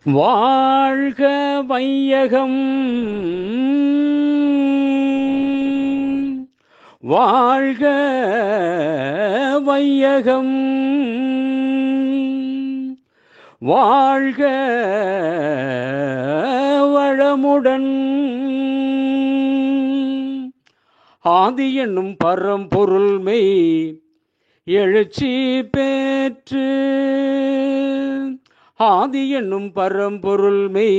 வாழ்க வையகம், வாழ்க வையகம், வாழ்க வளமுடன். ஆதி என்னும் பரம்பொருள் மெய் எழுச்சி பெற்று, ஆதி என்னும் பரம்பொருள் மெய்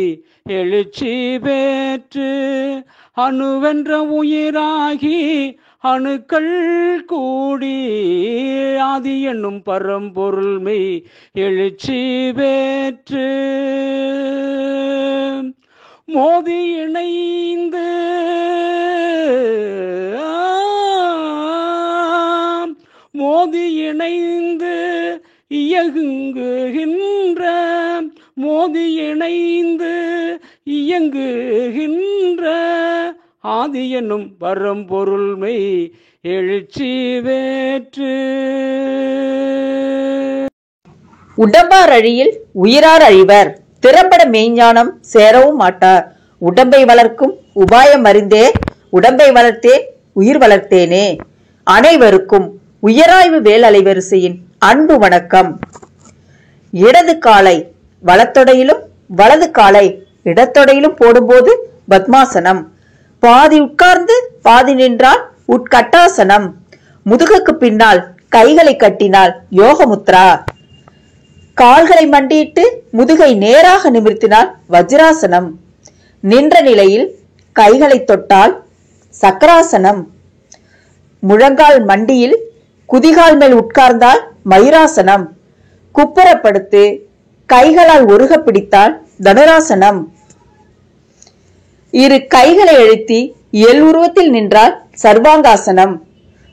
எழுச்சி பெற்று, அணுவென்ற உயிராகி அணுக்கள் கூடி, ஆதி என்னும் பரம்பொருள் மெய் எழுச்சி பெற்று, மோதி இணைந்து மோதி இணைந்து இயங்குகின்ற, மோதி இணைந்து இயங்குகின்ற ஆதி என்னும் பரம்பொருள் மெய் எழுச்சி வேற்று. உடம்பார் அழியில் உயிரார் அழிவர், திறம்பட மெய்ஞானம் சேரவும் மாட்டார். உடம்பை வளர்க்கும் உபாயம் அறிந்தே உடம்பை வளர்த்தேன் உயிர் வளர்த்தேனே. அனைவருக்கும் உயராய்வு வேல் அலைவரிசையின் அன்பு வணக்கம். இடது காலை வலத்தொடையிலும் வலது காலை இடத்தொடையிலும் போடும்போது பத்மாசனம். பாதி உட்கார்ந்து பாதி நின்றால் உட்கட்டாசனம். முதுகுக்கு பின்னால் கைகளை கட்டினால் யோகமுத்ரா. கால்களை மண்டியிட்டு முதுகை நேராக நிமிர்த்தினால் வஜ்ராசனம். நின்ற நிலையில் கைகளை தொட்டால் சக்கராசனம். முழங்கால் மண்டியில் குதிகால் மேல் உட்கார்ந்தால் மயூராசனம். குப்புறப்படுத்து கைகளால் ஒருக பிடித்தால் தனுராசனம். இரு கைகளை அழுத்தி எல் உருவத்தில் நின்றால் சர்வாங்காசனம்.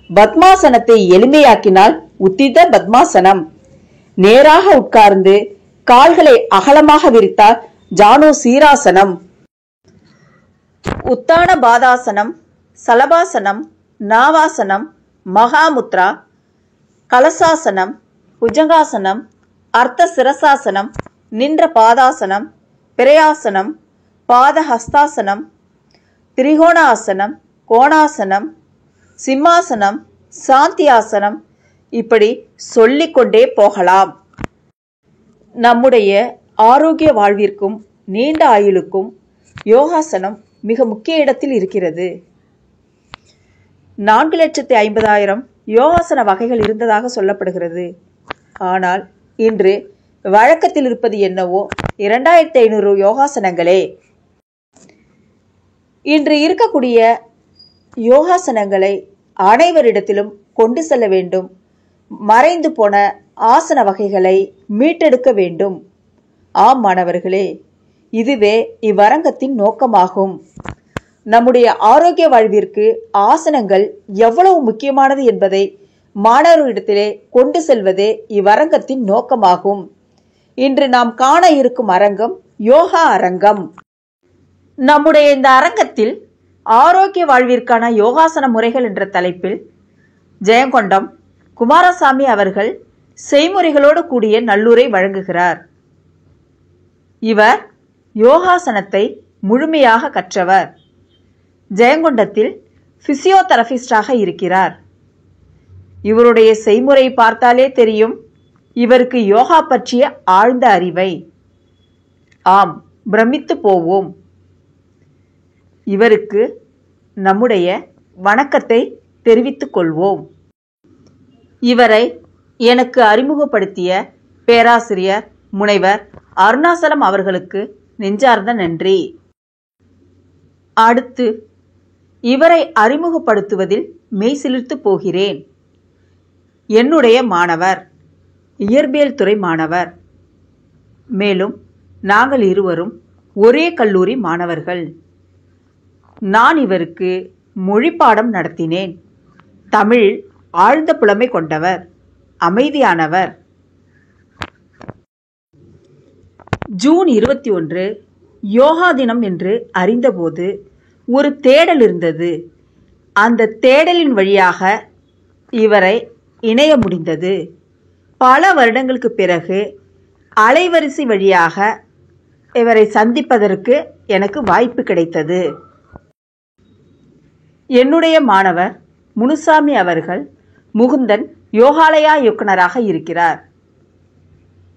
பத்மாசனத்தை எளிமையாக்கினால் உத்தித பத்மாசனம். நேராக உட்கார்ந்து கால்களை அகலமாக விரித்தால் ஜானு சீராசனம். உத்தான பாதாசனம், சலபாசனம், நாவாசனம், மகாமுத்ரா, கலசாசனம், புஜங்காசனம், அர்த்த சிரசாசனம், நின்ற பாதாசனம், பிரயாசனம், பாதஹஸ்தாசனம், திரிகோணாசனம், கோணாசனம், சிம்மாசனம், சாந்தியாசனம், இப்படி சொல்லிக்கொண்டே போகலாம். நம்முடைய ஆரோக்கிய வாழ்விற்கும் நீண்ட ஆயுளுக்கும் யோகாசனம் மிக முக்கிய இடத்தில் இருக்கிறது. 4,50,000 யோகாசன வகைகள் இருந்ததாக சொல்லப்படுகிறது. ஆனால் இன்று வழக்கத்தில் இருப்பது என்னவோ 2,500 யோகாசனங்களே. இன்று இருக்கக்கூடிய யோகாசனங்களை அனைவரிடத்திலும் கொண்டு செல்ல வேண்டும். மறைந்து போன ஆசன வகைகளை மீட்டெடுக்க வேண்டும். ஆம் மாணவர்களே, இதுவே இவ்வரங்கத்தின் நோக்கமாகும். நம்முடைய ஆரோக்கிய வாழ்விற்கு ஆசனங்கள் எவ்வளவு முக்கியமானது என்பதை மாணவர்களிடத்திலே கொண்டு செல்வதே இவ்வரங்கத்தின் நோக்கமாகும். இன்று நாம் காண இருக்கும் அரங்கம் யோகா அரங்கம். நம்முடைய இந்த அரங்கத்தில் ஆரோக்கிய வாழ்விற்கான யோகாசன முறைகள் என்ற தலைப்பில் ஜெயங்கொண்டம் குமாரசாமி அவர்கள் செய்முறைகளோடு கூடிய நல்லுரை வழங்குகிறார். இவர் யோகாசனத்தை முழுமையாக கற்றவர். ஜெயங்கொண்டத்தில் பிசியோதெரபிஸ்டாக இருக்கிறார். இவருடைய செய்முறை பார்த்தாலே தெரியும் இவருக்கு யோகா பற்றிய ஆழ்ந்த அறிவை. ஆம், பிரமித்து போவோம். இவருக்கு நம்முடைய வணக்கத்தை தெரிவித்துக் கொள்வோம். இவரை எனக்கு அறிமுகப்படுத்திய பேராசிரியர் முனைவர் அருணாசலம் அவர்களுக்கு நெஞ்சார்ந்த நன்றி. அடுத்து இவரை அறிமுகப்படுத்துவதில் மெய்சிலிர்த்து போகிறேன். என்னுடைய மாணவர், இயற்பியல் துறை மாணவர். மேலும் நாங்கள் இருவரும் ஒரே கல்லூரி மாணவர்கள். நான் இவருக்கு மொழி பாடம் நடத்தினேன். தமிழ் ஆழ்ந்த புலமை கொண்டவர், அமைதியானவர். ஜூன் 21 யோகா தினம் என்று அறிந்தபோது ஒரு தேடல் இருந்தது. அந்த தேடலின் வழியாக இவரை இணைய முடிந்தது. பல வருடங்களுக்கு பிறகு அலைவரிசை வழியாக இவரை சந்திப்பதற்கு எனக்கு வாய்ப்பு கிடைத்தது. என்னுடைய மாணவர் முனுசாமி அவர்கள் முகுந்தன் யோகாலயா இயக்குனராக இருக்கிறார்.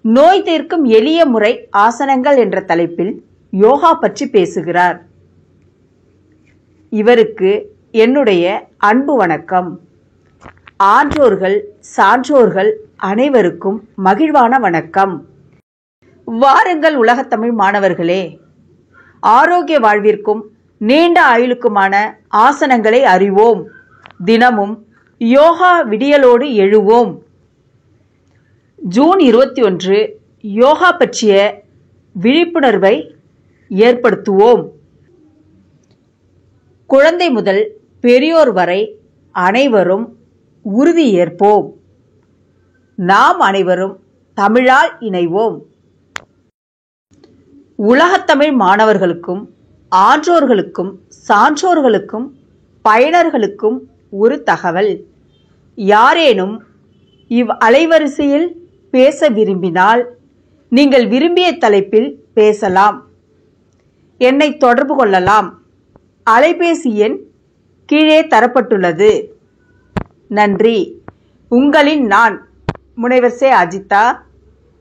நோய் தீர்க்கும் எளிய முறை ஆசனங்கள் என்ற தலைப்பில் யோகா பற்றி பேசுகிறார். இவருக்கு என்னுடைய அன்பு வணக்கம். ஆன்றோர்கள் சான்றோர்கள் அனைவருக்கும் மகிழ்வான வணக்கம். வாருங்கள் உலகத்தமிழ் மாணவர்களே, ஆரோக்கிய வாழ்விற்கும் நீண்ட ஆயுளுக்குமான ஆசனங்களை அறிவோம். தினமும் யோகா விடியலோடு எழுவோம். ஜூன் 21 யோகா பற்றிய விழிப்புணர்வை ஏற்படுத்துவோம். குழந்தை முதல் பெரியோர் வரை அனைவரும் உறுதி ஏற்போம். நாம் அனைவரும் தமிழால் இணைவோம். உலகத்தமிழ் மாணவர்களுக்கும் ஆன்றோர்களுக்கும் சான்றோர்களுக்கும் பயனர்களுக்கும் ஒரு தகவல். யாரேனும் இவ் அலைவரிசையில் பேச விரும்பினால் நீங்கள் விரும்பிய தலைப்பில் பேசலாம். என்னை தொடர்பு கொள்ளலாம். அலைபேசி எண் கீழே தரப்பட்டுள்ளது. நன்றி. உங்களின் நான் முனைவர் சே. அஜிதா,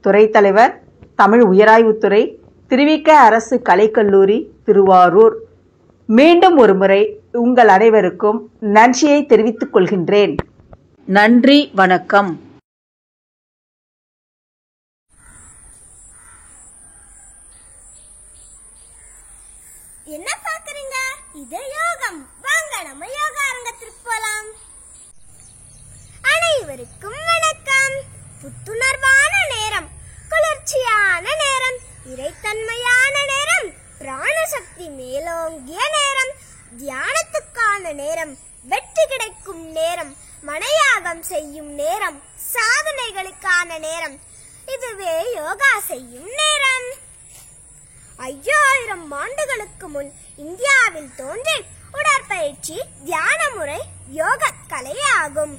துறைத் தலைவர், தமிழ் உயராய்வுத்துறை, திருவிக அரசு கலைக்கல்லூரி, திருவாரூர். மீண்டும் ஒருமுறை உங்கள் அனைவருக்கும் நன்றியை தெரிவித்துக் கொள்கின்றேன். நன்றி, வணக்கம். என்ன பாக்குறீங்க? இது யோகம். வாங்க நம்ம யோகா அரங்கத்திற்கு போலாம். அனைவருக்கும் வணக்கம். புத்துணர்வான நேரம், குளிர்ச்சியான நேரம், இறைத்தன்மையான நேரம், பிராணசக்தி மேலோங்கிய நேரம், தியானத்துக்கான நேரம், வெற்றி கிடைக்கும் நேரம், மனயாகம் செய்யும் நேரம், சாதனைகளுக்கான நேரம். இதுவே யோகா செய்யும் நேரம். 5000 ஆண்டுகளுக்கு முன் இந்தியாவில் தோன்றி உடற்பயிற்சி தியான முறை யோக கலை ஆகும்.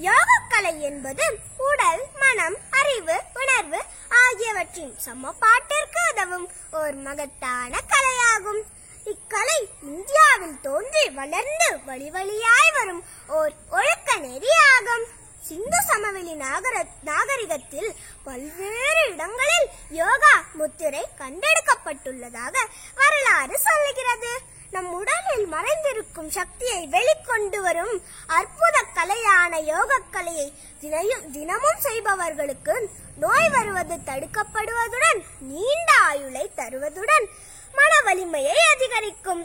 யோகக்கலை என்பது உடல், மனம், அறிவு, உணர்வு ஆகியவற்றின் சமபாட்டிற்கு உதவும் ஒரு மகத்தான கலையாகும். இக்கலை இந்தியாவில் தோன்றி வளர்ந்து வழி வழியாய் வரும் ஓர் ஒழுக்க நெறியாகும். சிந்து சமவெளி நாகரிகத்தில் பல்வேறு இடங்களில் யோகா முத்திரை கண்டெடுக்கப்பட்டுள்ளதாக வரலாறு சொல்லுகிறது. நம் உடலில் மறைந்திருக்கும் சக்தியை வெளிக்கொண்டு வரும் அற்புத கலையான யோக கலையை தினமும் செய்பவர்களுக்கு நோய் வருவது தடுக்கப்படுவதுடன் நீண்ட ஆயுளை தருவதுடன் மன வலிமையை அதிகரிக்கும்.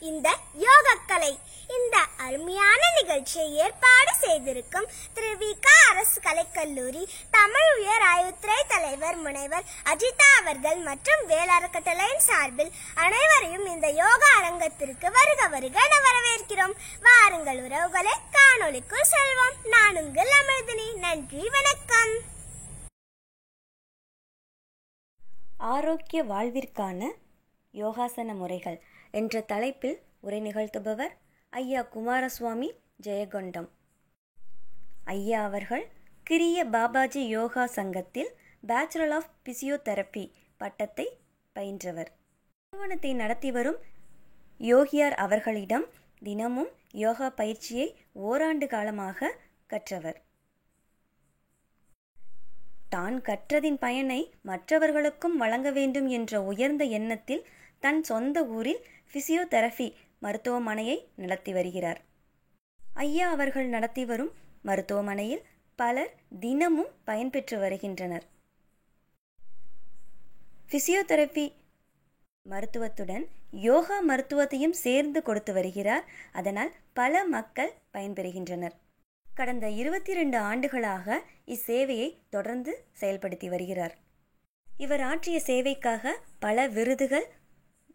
இந்த யோக கலை இந்த அருமையான நிகழ்ச்சியை ஏற்பாடு செய்திருக்கும் திருவிக அரசு கலைக்கல்லூரி தமிழ் உயர் ஆய்வுத்துறை தலைவர் முனைவர் அஜிதா அவர்கள் மற்றும் வேளாண்கட்டளையின் சார்பில் அனைவரையும் இந்த யோகா அரங்கத்திற்கு வருக வருக என வரவேற்கிறோம். வாருங்கள் உறவுகளே, காணொளிக்குள் செல்வோம். நான் உங்கள் அமிர்தினி. நன்றி, வணக்கம். ஆரோக்கிய வாழ்விற்கான யோகாசன முறைகள் என்ற தலைப்பில் உரை நிகழ்த்துபவர் ஐயா குமாரசுவாமி ஜெயகொண்டம். ஐயா அவர்கள் கிரிய பாபாஜி யோகா சங்கத்தில் பேச்சுலர் ஆஃப் பிசியோதெரபி பட்டத்தை பயின்றவர். நிறுவனத்தை நடத்தி வரும் யோகியார் அவர்களிடம் தினமும் யோகா பயிற்சியை ஓராண்டு காலமாக கற்றவர். தான் கற்றதின் பயனை மற்றவர்களுக்கும் வழங்க வேண்டும் என்ற உயர்ந்த எண்ணத்தில் தன் சொந்த ஊரில் பிசியோதெரபி மருத்துவமனையை நடத்தி வருகிறார். ஐயா அவர்கள் நடத்தி வரும் மருத்துவமனையில் பலர் தினமும் பயன்பெற்று வருகின்றனர். பிசியோதெரபி மருத்துவத்துடன் யோகா மருத்துவத்தையும் சேர்ந்து கொடுத்து வருகிறார். அதனால் பல மக்கள் பயன்பெறுகின்றனர். கடந்த 22 ஆண்டுகளாக இச்சேவையை தொடர்ந்து செயல்படுத்தி வருகிறார். இவர் ஆற்றிய சேவைக்காக பல விருதுகள்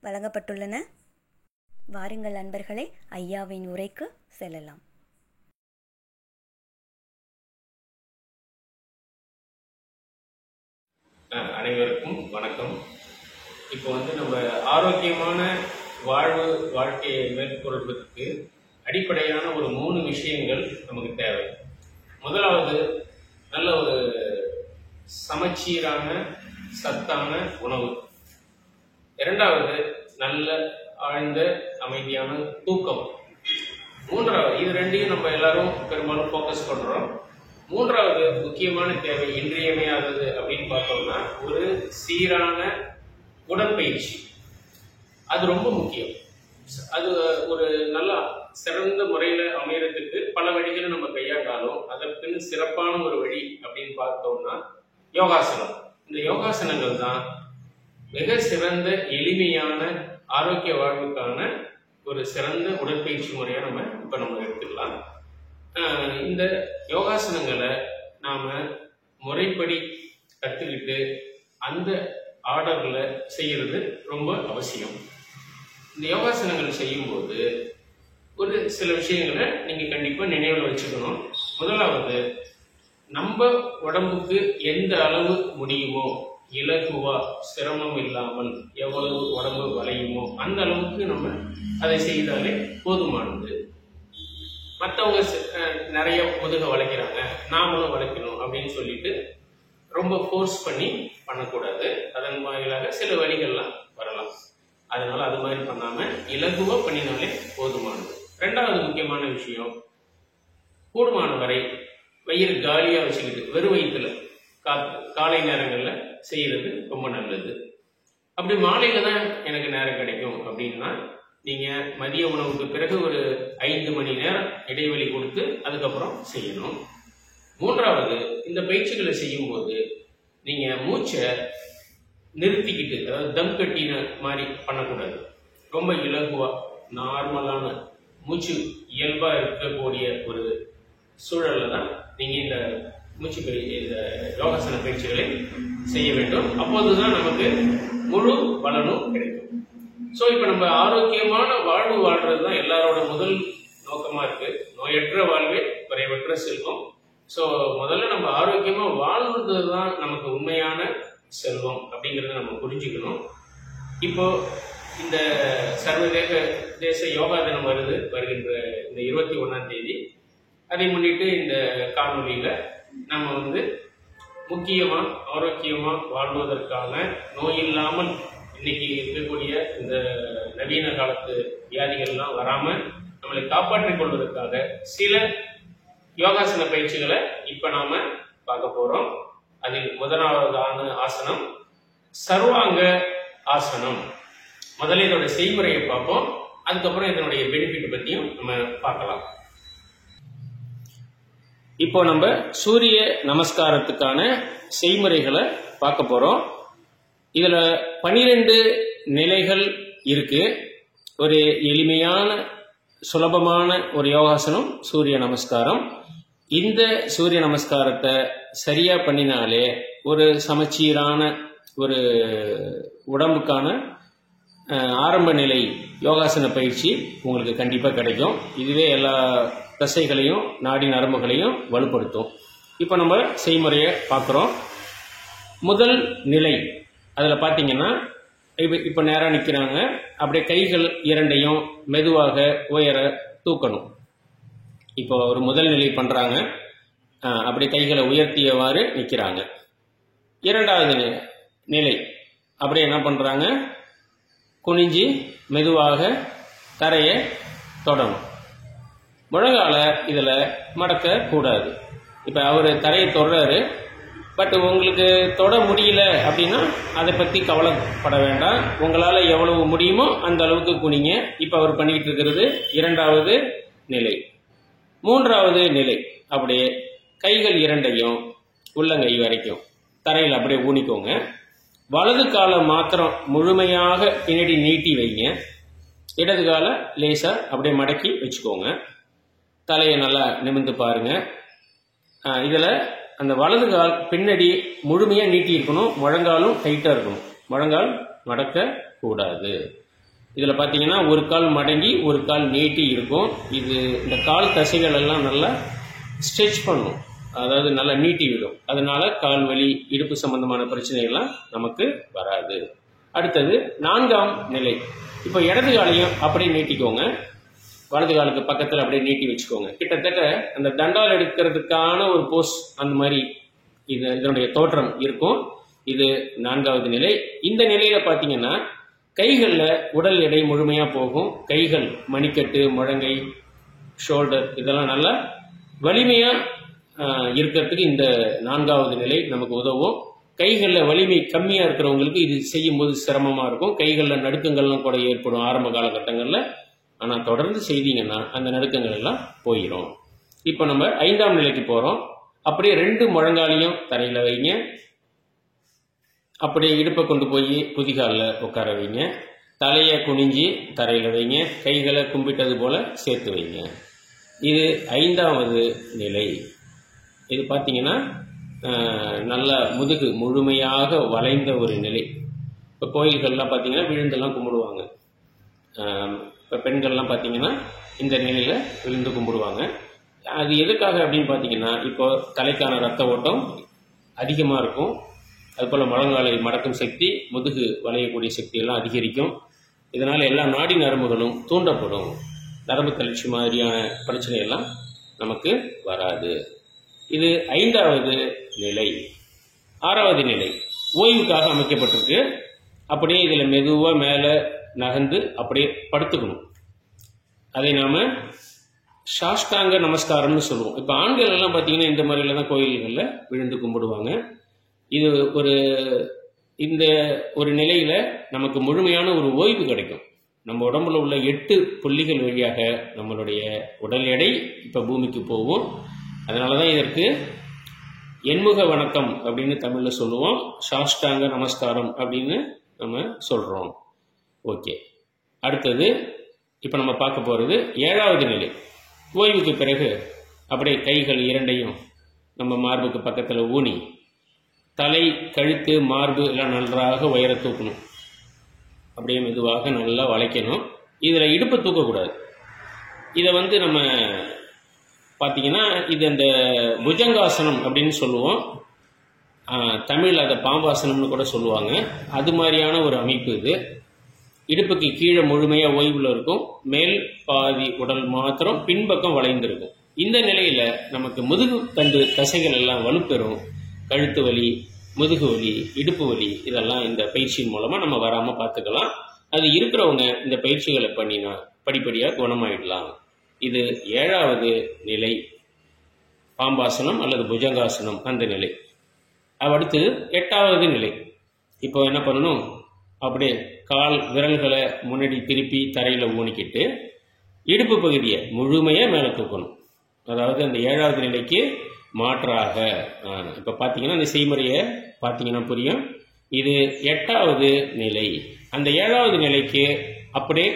வழங்கப்பட்டுள்ளன. வாருங்கள் நண்பர்களே, ஐயாவின் உரைக்கு செல்லலாம். அனைவருக்கும் வணக்கம். இப்போ நம்ம ஆரோக்கியமான வாழ்க்கையை மேற்கொள்வதற்கு அடிப்படையான ஒரு 3 விஷயங்கள் நமக்கு தேவை. முதலாவது, நல்ல ஒரு சமச்சீரான சத்தான உணவு. இரண்டாவது நல்ல ஆழ்ந்த அமைதியான தூக்கம். மூன்றாவது, இது ரெண்டையும் நம்ம எல்லாரும் பெரும்பாலும் ஃபோக்கஸ் பண்றோம். மூன்றாவது முக்கியமான தேவை, இன்றியமையாதது அப்படின்னு பார்த்தோம்னா ஒரு சீரான உடற்பயிற்சி. அது ரொம்ப முக்கியம். அது ஒரு நல்ல சிறந்த முறையில அமையறதுக்கு பல வழிகளை நம்ம கையாண்டாலும் அதற்கு சிறப்பான ஒரு வழி அப்படின்னு பார்த்தோம்னா யோகாசனம். இந்த யோகாசனங்கள் தான் மிக சிறந்த எளிமையான ஆரோக்கிய வாழ்வுக்கான ஒரு சிறந்த உடற்பயிற்சி முறையா நம்ம எடுத்துக்கலாம். இந்த யோகாசனங்களை நாம முறைப்படி கத்துக்கிட்டு அந்த ஆர்டர்ல செய்யறது ரொம்ப அவசியம். இந்த யோகாசனங்கள் செய்யும்போது ஒரு சில விஷயங்களை நீங்க கண்டிப்பா நினைவில் வச்சுக்கணும். முதலாவது, நம்ம உடம்புக்கு எந்த அளவு முடியுமோ, இலகுவா சிரமம் இல்லாமல் எவ்வளவு உடம்பு வளையுமோ அந்த அளவுக்கு நம்ம அதை செய்தாலே போதுமானது. மற்றவங்க நிறைய முதுக வளைக்கிறாங்க, நாமளும் வளைக்கணும் அப்படின்னு சொல்லிட்டு ரொம்ப ஃபோர்ஸ் பண்ணி பண்ணக்கூடாது. அதன் வாயிலாக சில வழிகள்லாம் வரலாம். அதனால அது மாதிரி பண்ணாம இலகுவா பண்ணினாலே போதுமானது. ரெண்டாவது முக்கியமான விஷயம், கூடுமான வரை வயிறு காலியா வச்சுக்கிட்டு வெறும் வயிற்றுல காலை நேரங்கள்ல செய்யறது ரொம்ப நல்லது. அப்படி மாலையில தான் எனக்கு நேரம் கிடைக்கும் அப்படின்னா நீங்க மதிய உணவுக்கு பிறகு ஒரு 5 மணி நேரம் இடைவெளி கொடுத்து அதுக்கப்புறம் செய்யணும். மூன்றாவது, இந்த பயிற்சிகளை செய்யும் போது நீங்க மூச்சை நிறுத்திக்கிட்டு, அதாவது தம் கட்டின மாதிரி பண்ணக்கூடாது. ரொம்ப இலகுவா நார்மலான மூச்சு இயல்பா இருக்கக்கூடிய ஒரு சூழல்ல தான் நீங்க இந்த இந்த யோகாசன பயிற்சிகளை செய்ய வேண்டும். அப்போதுதான் நமக்கு முழு பலனும் கிடைக்கும். ஸோ இப்போ நம்ம ஆரோக்கியமான வாழ்வு வாழ்றது தான் எல்லாரோட முதல் நோக்கமா இருக்கு. நோயற்ற வாழ்வே குறைவற்ற செல்வம். ஸோ முதல்ல நம்ம ஆரோக்கியமா வாழ்வது தான் நமக்கு உண்மையான செல்வம் அப்படிங்கிறத நம்ம புரிஞ்சுக்கணும். இப்போ இந்த சர்வதேச யோகா தினம் வருகின்ற இந்த 21ஆம் தேதி, அதை முன்னிட்டு இந்த காணொலியில நம்ம முக்கியமா ஆரோக்கியமா வாழ்வதற்கான, நோயில்லாமல் இன்னைக்கு இருக்கக்கூடிய இந்த நவீன காலத்து வியாதிகள்லாம் வராம நம்மளை காப்பாற்றிக் கொள்வதற்காக சில யோகாசன பயிற்சிகளை இப்ப நாம பார்க்க போறோம். அதில் முதலாவதான ஆசனம் சர்வாங்க ஆசனம். முதல்ல இதோட செய்முறையை பார்ப்போம், அதுக்கப்புறம் இதனுடைய பெனிஃபிட் பத்தியும் நம்ம பார்க்கலாம். இப்போ நம்ம சூரிய நமஸ்காரத்துக்கான செய்முறைகளை பார்க்க போறோம். இதுல 12 நிலைகள் இருக்கு. ஒரு எளிமையான சுலபமான ஒரு யோகாசனம் சூரிய நமஸ்காரம். இந்த சூரிய நமஸ்காரத்தை சரியா பண்ணினாலே ஒரு சமச்சீரான ஒரு உடம்புக்கான ஆரம்ப நிலை யோகாசன பயிற்சி உங்களுக்கு கண்டிப்பா கிடைக்கும். இதுவே எல்லா தசைகளையும் நாடி நரம்புகளையும் வலுப்படுத்தும். இப்போ நம்ம செய்முறையை பார்க்குறோம். முதல் நிலை, அதில் பார்த்தீங்கன்னா இப்போ நேராக நிற்கிறாங்க. அப்படியே கைகள் இரண்டையும் மெதுவாக உயர தூக்கணும். இப்போ ஒரு முதல் நிலை பண்ணுறாங்க, அப்படியே கைகளை உயர்த்தியவாறு நிற்கிறாங்க. இரண்டாவது நிலை, அப்படியே என்ன பண்ணுறாங்க, குனிஞ்சி மெதுவாக தரையை தொடணும். முழங்கால இதில் மடக்க கூடாது. இப்போ அவர் தரையை தொடுறாரு, பட் உங்களுக்கு தொட முடியல அப்படின்னா அதை பற்றி கவலைப்பட வேண்டாம். உங்களால் எவ்வளவு முடியுமோ அந்த அளவுக்கு குனிங்க. இப்போ அவர் பண்ணிக்கிட்டு இருக்கிறது இரண்டாவது நிலை. மூன்றாவது நிலை, அப்படியே கைகள் இரண்டையும் உள்ளங்கை வரைக்கும் தரையில் அப்படியே ஊனிக்கோங்க. வலது காலை மாத்திரம் முழுமையாக பின்னாடி நீட்டி வைங்க. இடது காலை லேசாக அப்படியே மடக்கி வச்சுக்கோங்க. தலையை நல்லா நிமிர்ந்து பாருங்க. இதில் அந்த வலது கால் பின்னாடி முழுமையாக நீட்டி இருக்கணும், முழங்காலும் டைட்டாக இருக்கணும். முழங்கால் மடக்க கூடாது. இதில் பார்த்தீங்கன்னா ஒரு கால் மடங்கி ஒரு கால் நீட்டி இருக்கும். இது இந்த கால் தசைகள் எல்லாம் நல்லா ஸ்ட்ரெச் பண்ணும், அதாவது நல்லா நீட்டி விடும். அதனால கால் வலி, இடுப்பு சம்பந்தமான பிரச்சனைகள்லாம் நமக்கு வராது. அடுத்தது நான்காம் நிலை. இப்போ இடது காலையும் அப்படியே நீட்டிக்கோங்க, வலது காலுக்கு பக்கத்தில் அப்படியே நீட்டி வச்சுக்கோங்க. கிட்டத்தட்ட அந்த தண்டால் எடுக்கிறதுக்கான ஒரு போஸ் அந்த மாதிரி இதனுடைய தோற்றம் இருக்கும். இது நான்காவது நிலை. இந்த நிலையில பார்த்தீங்கன்னா கைகளில் உடல் எடை முழுமையாக போகும். கைகள், மணிக்கட்டு, முழங்கை, ஷோல்டர் இதெல்லாம் நல்லா வலிமையாக இருக்கிறதுக்கு இந்த 4வது நிலை நமக்கு உதவும். கைகளில் வலிமை கம்மியாக இருக்கிறவங்களுக்கு இது செய்யும்போது சிரமமாக இருக்கும். கைகளில் நடுக்கங்கள்லாம் கூட ஏற்படும் ஆரம்ப காலகட்டங்களில். ஆனால் தொடர்ந்து செய்தீங்கன்னா அந்த நடுக்கங்கள் எல்லாம் போயிடும். இப்போ நம்ம 5ஆம் நிலைக்கு போகிறோம். அப்படியே 2 முழங்காலையும் தரையில் வைங்க. அப்படியே இடுப்பை கொண்டு போய் குதிகாலில் உட்கார வைங்க. தலையை குனிஞ்சி தரையில் வைங்க. கைகளை கும்பிட்டது போல சேர்த்து வைங்க. இது 5வது நிலை. இது பார்த்தீங்கன்னா நல்ல முதுகு முழுமையாக வளைந்த ஒரு நிலை. இப்போ கோயில்கள்லாம் பார்த்தீங்கன்னா விழுந்தெல்லாம் கும்பிடுவாங்க. இப்போ பெண்கள்லாம் பார்த்தீங்கன்னா இந்த நிலையில் விழுந்து கும்பிடுவாங்க. அது எதுக்காக அப்படின்னு பார்த்தீங்கன்னா, இப்போ தலைக்கான ரத்த ஓட்டம் அதிகமாக இருக்கும். அதுபோல் முழங்காலை மடக்கும் சக்தி, முதுகு வளையக்கூடிய சக்தி எல்லாம் அதிகரிக்கும். இதனால் எல்லா நாடி நரம்புகளும் தூண்டப்படும். நரம்பு தளர்ச்சி மாதிரியான பிரச்சனை எல்லாம் நமக்கு வராது. இது 5வது நிலை. 6வது நிலை ஓய்வுக்காக அமைக்கப்பட்டிருக்கு. அப்படியே இதில் மெதுவாக மேலே நகர்ந்து அப்படியே படுத்துக்கணும். அதை நாம் சாஷ்டாங்க நமஸ்காரம்னு சொல்லுவோம். இப்போ ஆண்கள் எல்லாம் பார்த்தீங்கன்னா இந்த மாதிரில தான் கோயில்களில் விழுந்து கும்பிடுவாங்க. இது இந்த ஒரு நிலையில் நமக்கு முழுமையான ஒரு ஓய்வு கிடைக்கும். நம்ம உடம்புல உள்ள 8 புள்ளிகள் வழியாக நம்மளுடைய உடல் எடை இப்போ பூமிக்கு போகும். அதனால தான் இதற்கு எண்முக வணக்கம் அப்படின்னு தமிழில் சொல்லுவோம். சாஷ்டாங்க நமஸ்காரம் அப்படின்னு நம்ம சொல்கிறோம். ஓகே, அடுத்தது இப்போ நம்ம பார்க்க போகிறது 7வது நிலை. ஓய்வுக்கு பிறகு அப்படியே கைகள் 2ஐயும் நம்ம மார்புக்கு பக்கத்தில் ஊனி தலை, கழுத்து, மார்பு எல்லாம் நன்றாக உயர தூக்கணும். அப்படியே மெதுவாக நல்லா வளைக்கணும். இதில் இடுப்பை தூக்கக்கூடாது. இதை நம்ம பார்த்தீங்கன்னா இது அந்த புஜங்காசனம் அப்படின்னு சொல்லுவோம். தமிழில் அதை பாம்பாசனம்னு கூட சொல்லுவாங்க. அது மாதிரியான ஒரு அமைப்பு இது. இடுப்புக்கு கீழே முழுமையாக ஓய்வில் இருக்கும். மேல் பாதி உடல் மாத்திரம் பின்பக்கம் வளைந்திருக்கும். இந்த நிலையில் நமக்கு முதுகு தண்டு தசைகள் எல்லாம் வலுப்பெறும். கழுத்து வலி, முதுகு வலி, இடுப்பு வலி இதெல்லாம் இந்த பயிற்சியின் மூலமாக நம்ம வராமல் பார்த்துக்கலாம். அது இருக்கிறவங்க இந்த பயிற்சிகளை பண்ணினா படிப்படியாக குணமாயிடலாம். இது 7வது நிலை, பாம்பாசனம் அல்லது புஜங்காசனம் அந்த நிலை. அடுத்து 8வது நிலை. இப்போ என்ன பண்ணணும், அப்படியே கால் விரல்களை முன்னாடி திருப்பி தரையில் ஊனிக்கிட்டு இடுப்பு பகுதியை முழுமையாக மேலே தூக்கணும். அதாவது அந்த 7வது நிலைக்கு மாற்றாக இப்போ பார்த்தீங்கன்னா இந்த செய்முறையை பார்த்தீங்கன்னா புரியும். இது 8வது நிலை. அந்த 7வது நிலைக்கு அப்படியே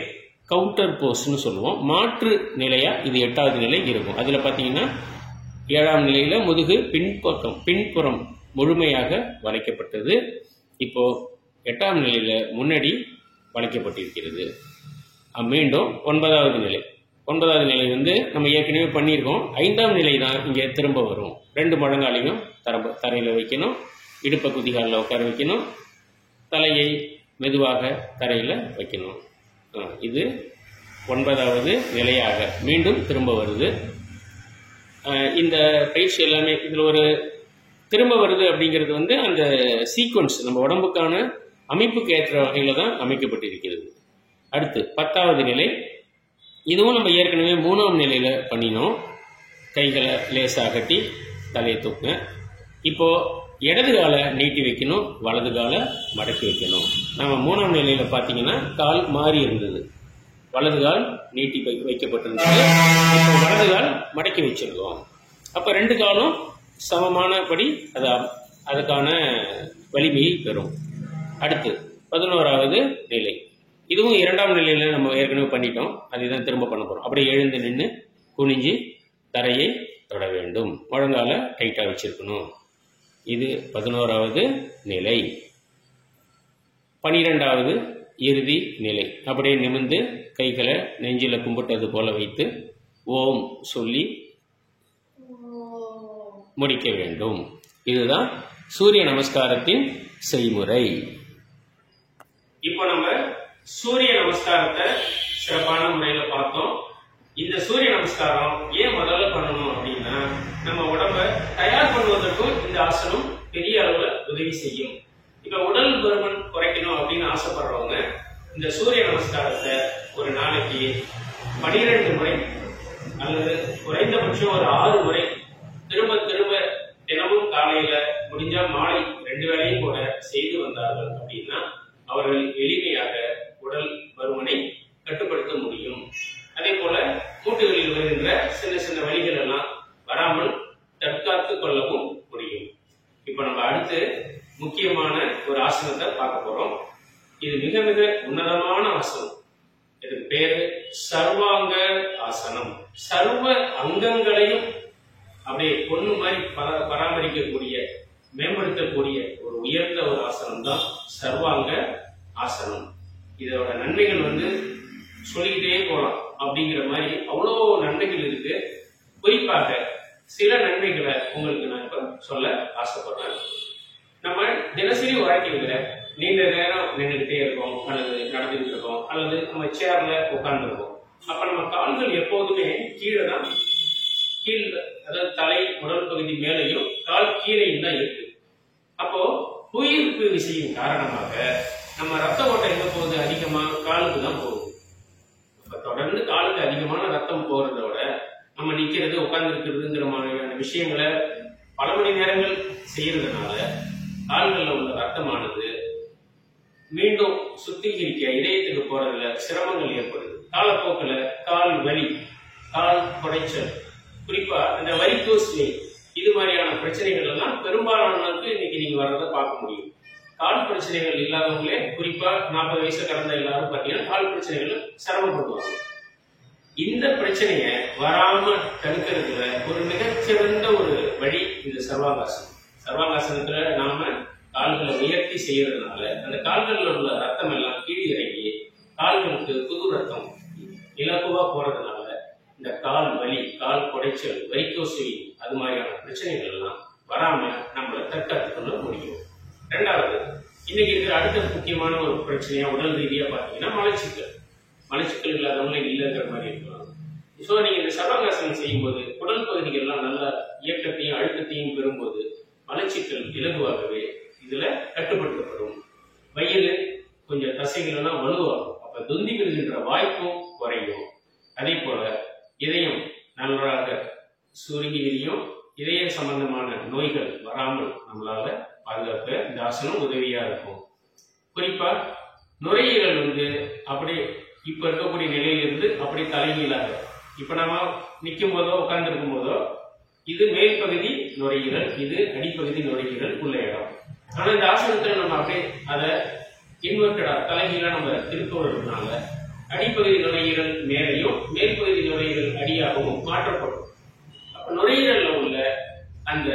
கவுண்டர் போஸ்ன்னு சொல்லுவோம். மாற்று நிலையாக இது 8வது நிலை இருக்கும். அதில் பார்த்தீங்கன்னா 7ஆம் நிலையில் முதுகு பின்புறம் முழுமையாக வளைக்கப்பட்டது. இப்போது 8ஆம் நிலையில் முன்னாடி வளைக்கப்பட்டிருக்கிறது. மீண்டும் 9வது நிலை. 9வது நிலை நம்ம ஏற்கனவே பண்ணியிருக்கோம். 5ஆம் நிலை தான் இங்கே திரும்ப வரும். 2 முழங்காலையும் தரையில் வைக்கணும். இடுப்பை குதிகாலில் உட்கார வைக்கணும். தலையை மெதுவாக தரையில் வைக்கணும். இது 9வது நிலையாக மீண்டும் திரும்ப வருது. இந்த பயிற்சி எல்லாமே இதில் ஒரு திரும்ப வருது அப்படிங்கிறது அந்த சீக்வன்ஸ் நம்ம உடம்புக்கான அமைப்புக்கு ஏற்ற வகையில் தான் அமைக்கப்பட்டிருக்கிறது. அடுத்து 10வது நிலை. இதுவும் நம்ம ஏற்கனவே 3ஆம் நிலையில் பண்ணினோம். கைகளை லேசாக கட்டி தலையை தூக்குங்க. இப்போது இடது காலை நீட்டி வைக்கணும், வலது காலை மடக்கி வைக்கணும். நம்ம 3ஆம் நிலையில் பார்த்தீங்கன்னா கால் மாறி இருந்தது. வலது கால் நீட்டி வைக்கப்பட்டிருந்தது. இப்போ வலது கால் மடக்கி வச்சிருக்கோம். அப்போ 2 காலும் சமமானபடி அதுக்கான வலிமையை பெறும். அடுத்து 11வது நிலை. இதுவும் 2ஆம் நிலையில் நம்ம ஏற்கனவே பண்ணிட்டோம். அதுதான் திரும்ப பண்ண போகிறோம். அப்படியே எழுந்து நின்று குனிஞ்சு தரையை தொட வேண்டும். முழங்கால டைட்டாக வச்சிருக்கணும். இது 11வது நிலை. 12வது இறுதி நிலை. அப்படியே நிமிர்ந்து கைகளை நெஞ்சில் கும்பிட்டது போல வைத்து ஓம் சொல்லி முடிக்க வேண்டும். இதுதான் சூரிய நமஸ்காரத்தின் செய்முறை. இப்போ நம்ம சூரிய நமஸ்காரத்தை சிறப்பான முறையில் பார்த்தோம். இந்த சூரிய நமஸ்காரம் ஏன் முதல்ல பண்ணணும் அப்படின்னா, நம்ம உடம்ப தயார் பண்ணுவதற்கும் இந்த ஆசனம் பெரிய அளவில் உதவி செய்யும். இப்ப உடல் பருமன் குறைக்கணும் அப்படின்னு ஆசைப்படுறவங்க இந்த சூரிய நமஸ்காரத்தை ஒரு நாளைக்கு 12 முறை அல்லது குறைந்தபட்சம் ஒரு 6 முறை திரும்ப திரும்ப தினமும் காலையில முடிஞ்சா மாலை 2 வேளையும் கூட செய்து வந்தார்கள் அப்படின்னா அவர்கள் எளிமையாக உடல் பருமனை கட்டுப்படுத்த முடியும். அதே போல மூட்டுகளில் வருகின்ற சின்ன சின்ன வலிகள் எல்லாம் வராமல் தற்காத்து கொள்ளவும் முடியும். இப்ப நம்ம அடுத்து முக்கியமான ஒரு ஆசனத்தை பார்க்க போறோம். இது மிக மிக உன்னதமான ஆசனம். இதுக்கு பேரு சர்வாங்க ஆசனம். சர்வ அங்கங்களையும் அப்படியே பொண்ணு மாதிரி பராமரிக்கக்கூடிய, மேம்படுத்தக்கூடிய ஒரு உயர்ந்த ஒரு ஆசனம் தான் சர்வாங்க ஆசனம். இதோட நன்மைகள் சொல்லிக்கிட்டே போகலாம். அப்படிங்கிற மாதிரி அவ்வளோ நன்மைகள் இருக்கு. குறிப்பாக சில நன்மைகளை உங்களுக்கு நான் இப்ப சொல்ல ஆசைப்படுறேன். நம்ம தினசரி வாழ்க்கையில நீண்ட நேரம் நின்றுகிட்டே இருக்கோம், அல்லது நடந்துகிட்டு இருக்கோம், அல்லது நம்ம சேர்ல உட்கார்ந்து இருக்கோம். அப்ப நம்ம கால்கள் எப்போதுமே கீழே தான், அதாவது தலை உடல் பகுதி மேலையும் கால் கீழையும் தான் இருக்கு. அப்போ புவியீர்ப்பு விசையின் காரணமாக நம்ம ரத்த ஓட்டம் எங்க போகுது? அதிகமா காலுக்கு தான் போகுது. அப்ப தொடர்ந்து காலுக்கு அதிகமான ரத்தம் போறத விட நம்ம நிக்கிறது, உட்கார்ந்து இருக்கிறதுங்கிற மாதிரியான விஷயங்களை பல மணி நேரங்கள் செய்யறதுனால கால்களில் உள்ள ரத்தமானது மீண்டும் சுத்திகரிக்க இதயத்துக்கு போறதுல சிரமங்கள் ஏற்படுது. காலப்போக்கில் கால் வலி, கால் குடைச்சல், குறிப்பா இந்த வெரிகோஸ் வெயின், இது மாதிரியான பிரச்சனைகள் எல்லாம் பெரும்பாலானவங்களுக்கு இன்னைக்கு நீங்க வர்றதை பார்க்க முடியும். கால் பிரச்சனைகள் இல்லாதவங்களே, குறிப்பா 40 வயசு கடந்த எல்லாரும் பார்த்தீங்கன்னா கால் பிரச்சனைகள் சிரமப்படுவாங்க. இந்த பிரச்சனையை வராம தடுக்கிறதுல ஒரு மிகச்சிறந்த ஒரு வழி இந்த சர்வாங்காசனம். சர்வாங்காசனத்துல நாம கால்களை உயர்த்தி செய்யறதுனால அந்த கால்களில் உள்ள ரத்தம் எல்லாம் கீழே இறங்கி கால்களுக்கு புது ரத்தம் இலகுவா போறதுனால இந்த கால் வலி, கால் குடைச்சல், வெரிகோஸ் வெயின் அது மாதிரியான பிரச்சனைகள் எல்லாம் வராம நம்மளை தற்காத்து கொள்ள முடியும். ரெண்டாவது, இன்னைக்கு இருக்கிற அடுத்த முக்கியமான ஒரு பிரச்சனையா உடல் ரீதியா பாத்தீங்கன்னா மலச்சிக்கல். மலச்சிக்கல் இல்லாதவங்களே இல்லைங்கிற மாதிரி இருக்கலாம். ஸோ நீங்க இந்த சர்வாங்காசனம் செய்யும்போது உடல் பகுதிகள்லாம் நல்ல இயக்கத்தையும் அழுத்தத்தையும் பெறும்போது மலச்சிக்கல் இலகுவாகவே இதுல கட்டுப்படுத்தப்படும். வயிறு கொஞ்சம் தசைகள் எல்லாம் வலுவாகும். அப்ப தொந்தி விடுகின்ற வாய்ப்பும் குறையும். அதே போல இதயம் நன்றாக சுருங்கி விரியும். இதய சம்பந்தமான நோய்கள் வராமல் நம்மளால பாதுகாக்க இந்த ஆசனம் உதவியா இருக்கும். குறிப்பா நுரையீரல் அப்படியே இப்ப இருக்கக்கூடிய நிலையிலிருந்து அப்படி தலைகீழாக, இப்ப நம்ம நிற்கும் போதோ உட்கார்ந்து இருக்கும் போதோ இது மேல் பகுதி நுரையீரல், இது அடிப்பகுதி நுரையீரல் உள்ள இடம். ஆனா இந்த ஆசனத்துல நம்ம அப்படியே அதை இன்வெர்டடா தலைகீழா நம்ம திருப்புவதனால அடிப்பகுதி நுரையீரல் மேலையும் மேல் பகுதி நுரையீரல் அடியாகவும் மாற்றப்படும். அப்ப நுரையீரல்ல உள்ள அந்த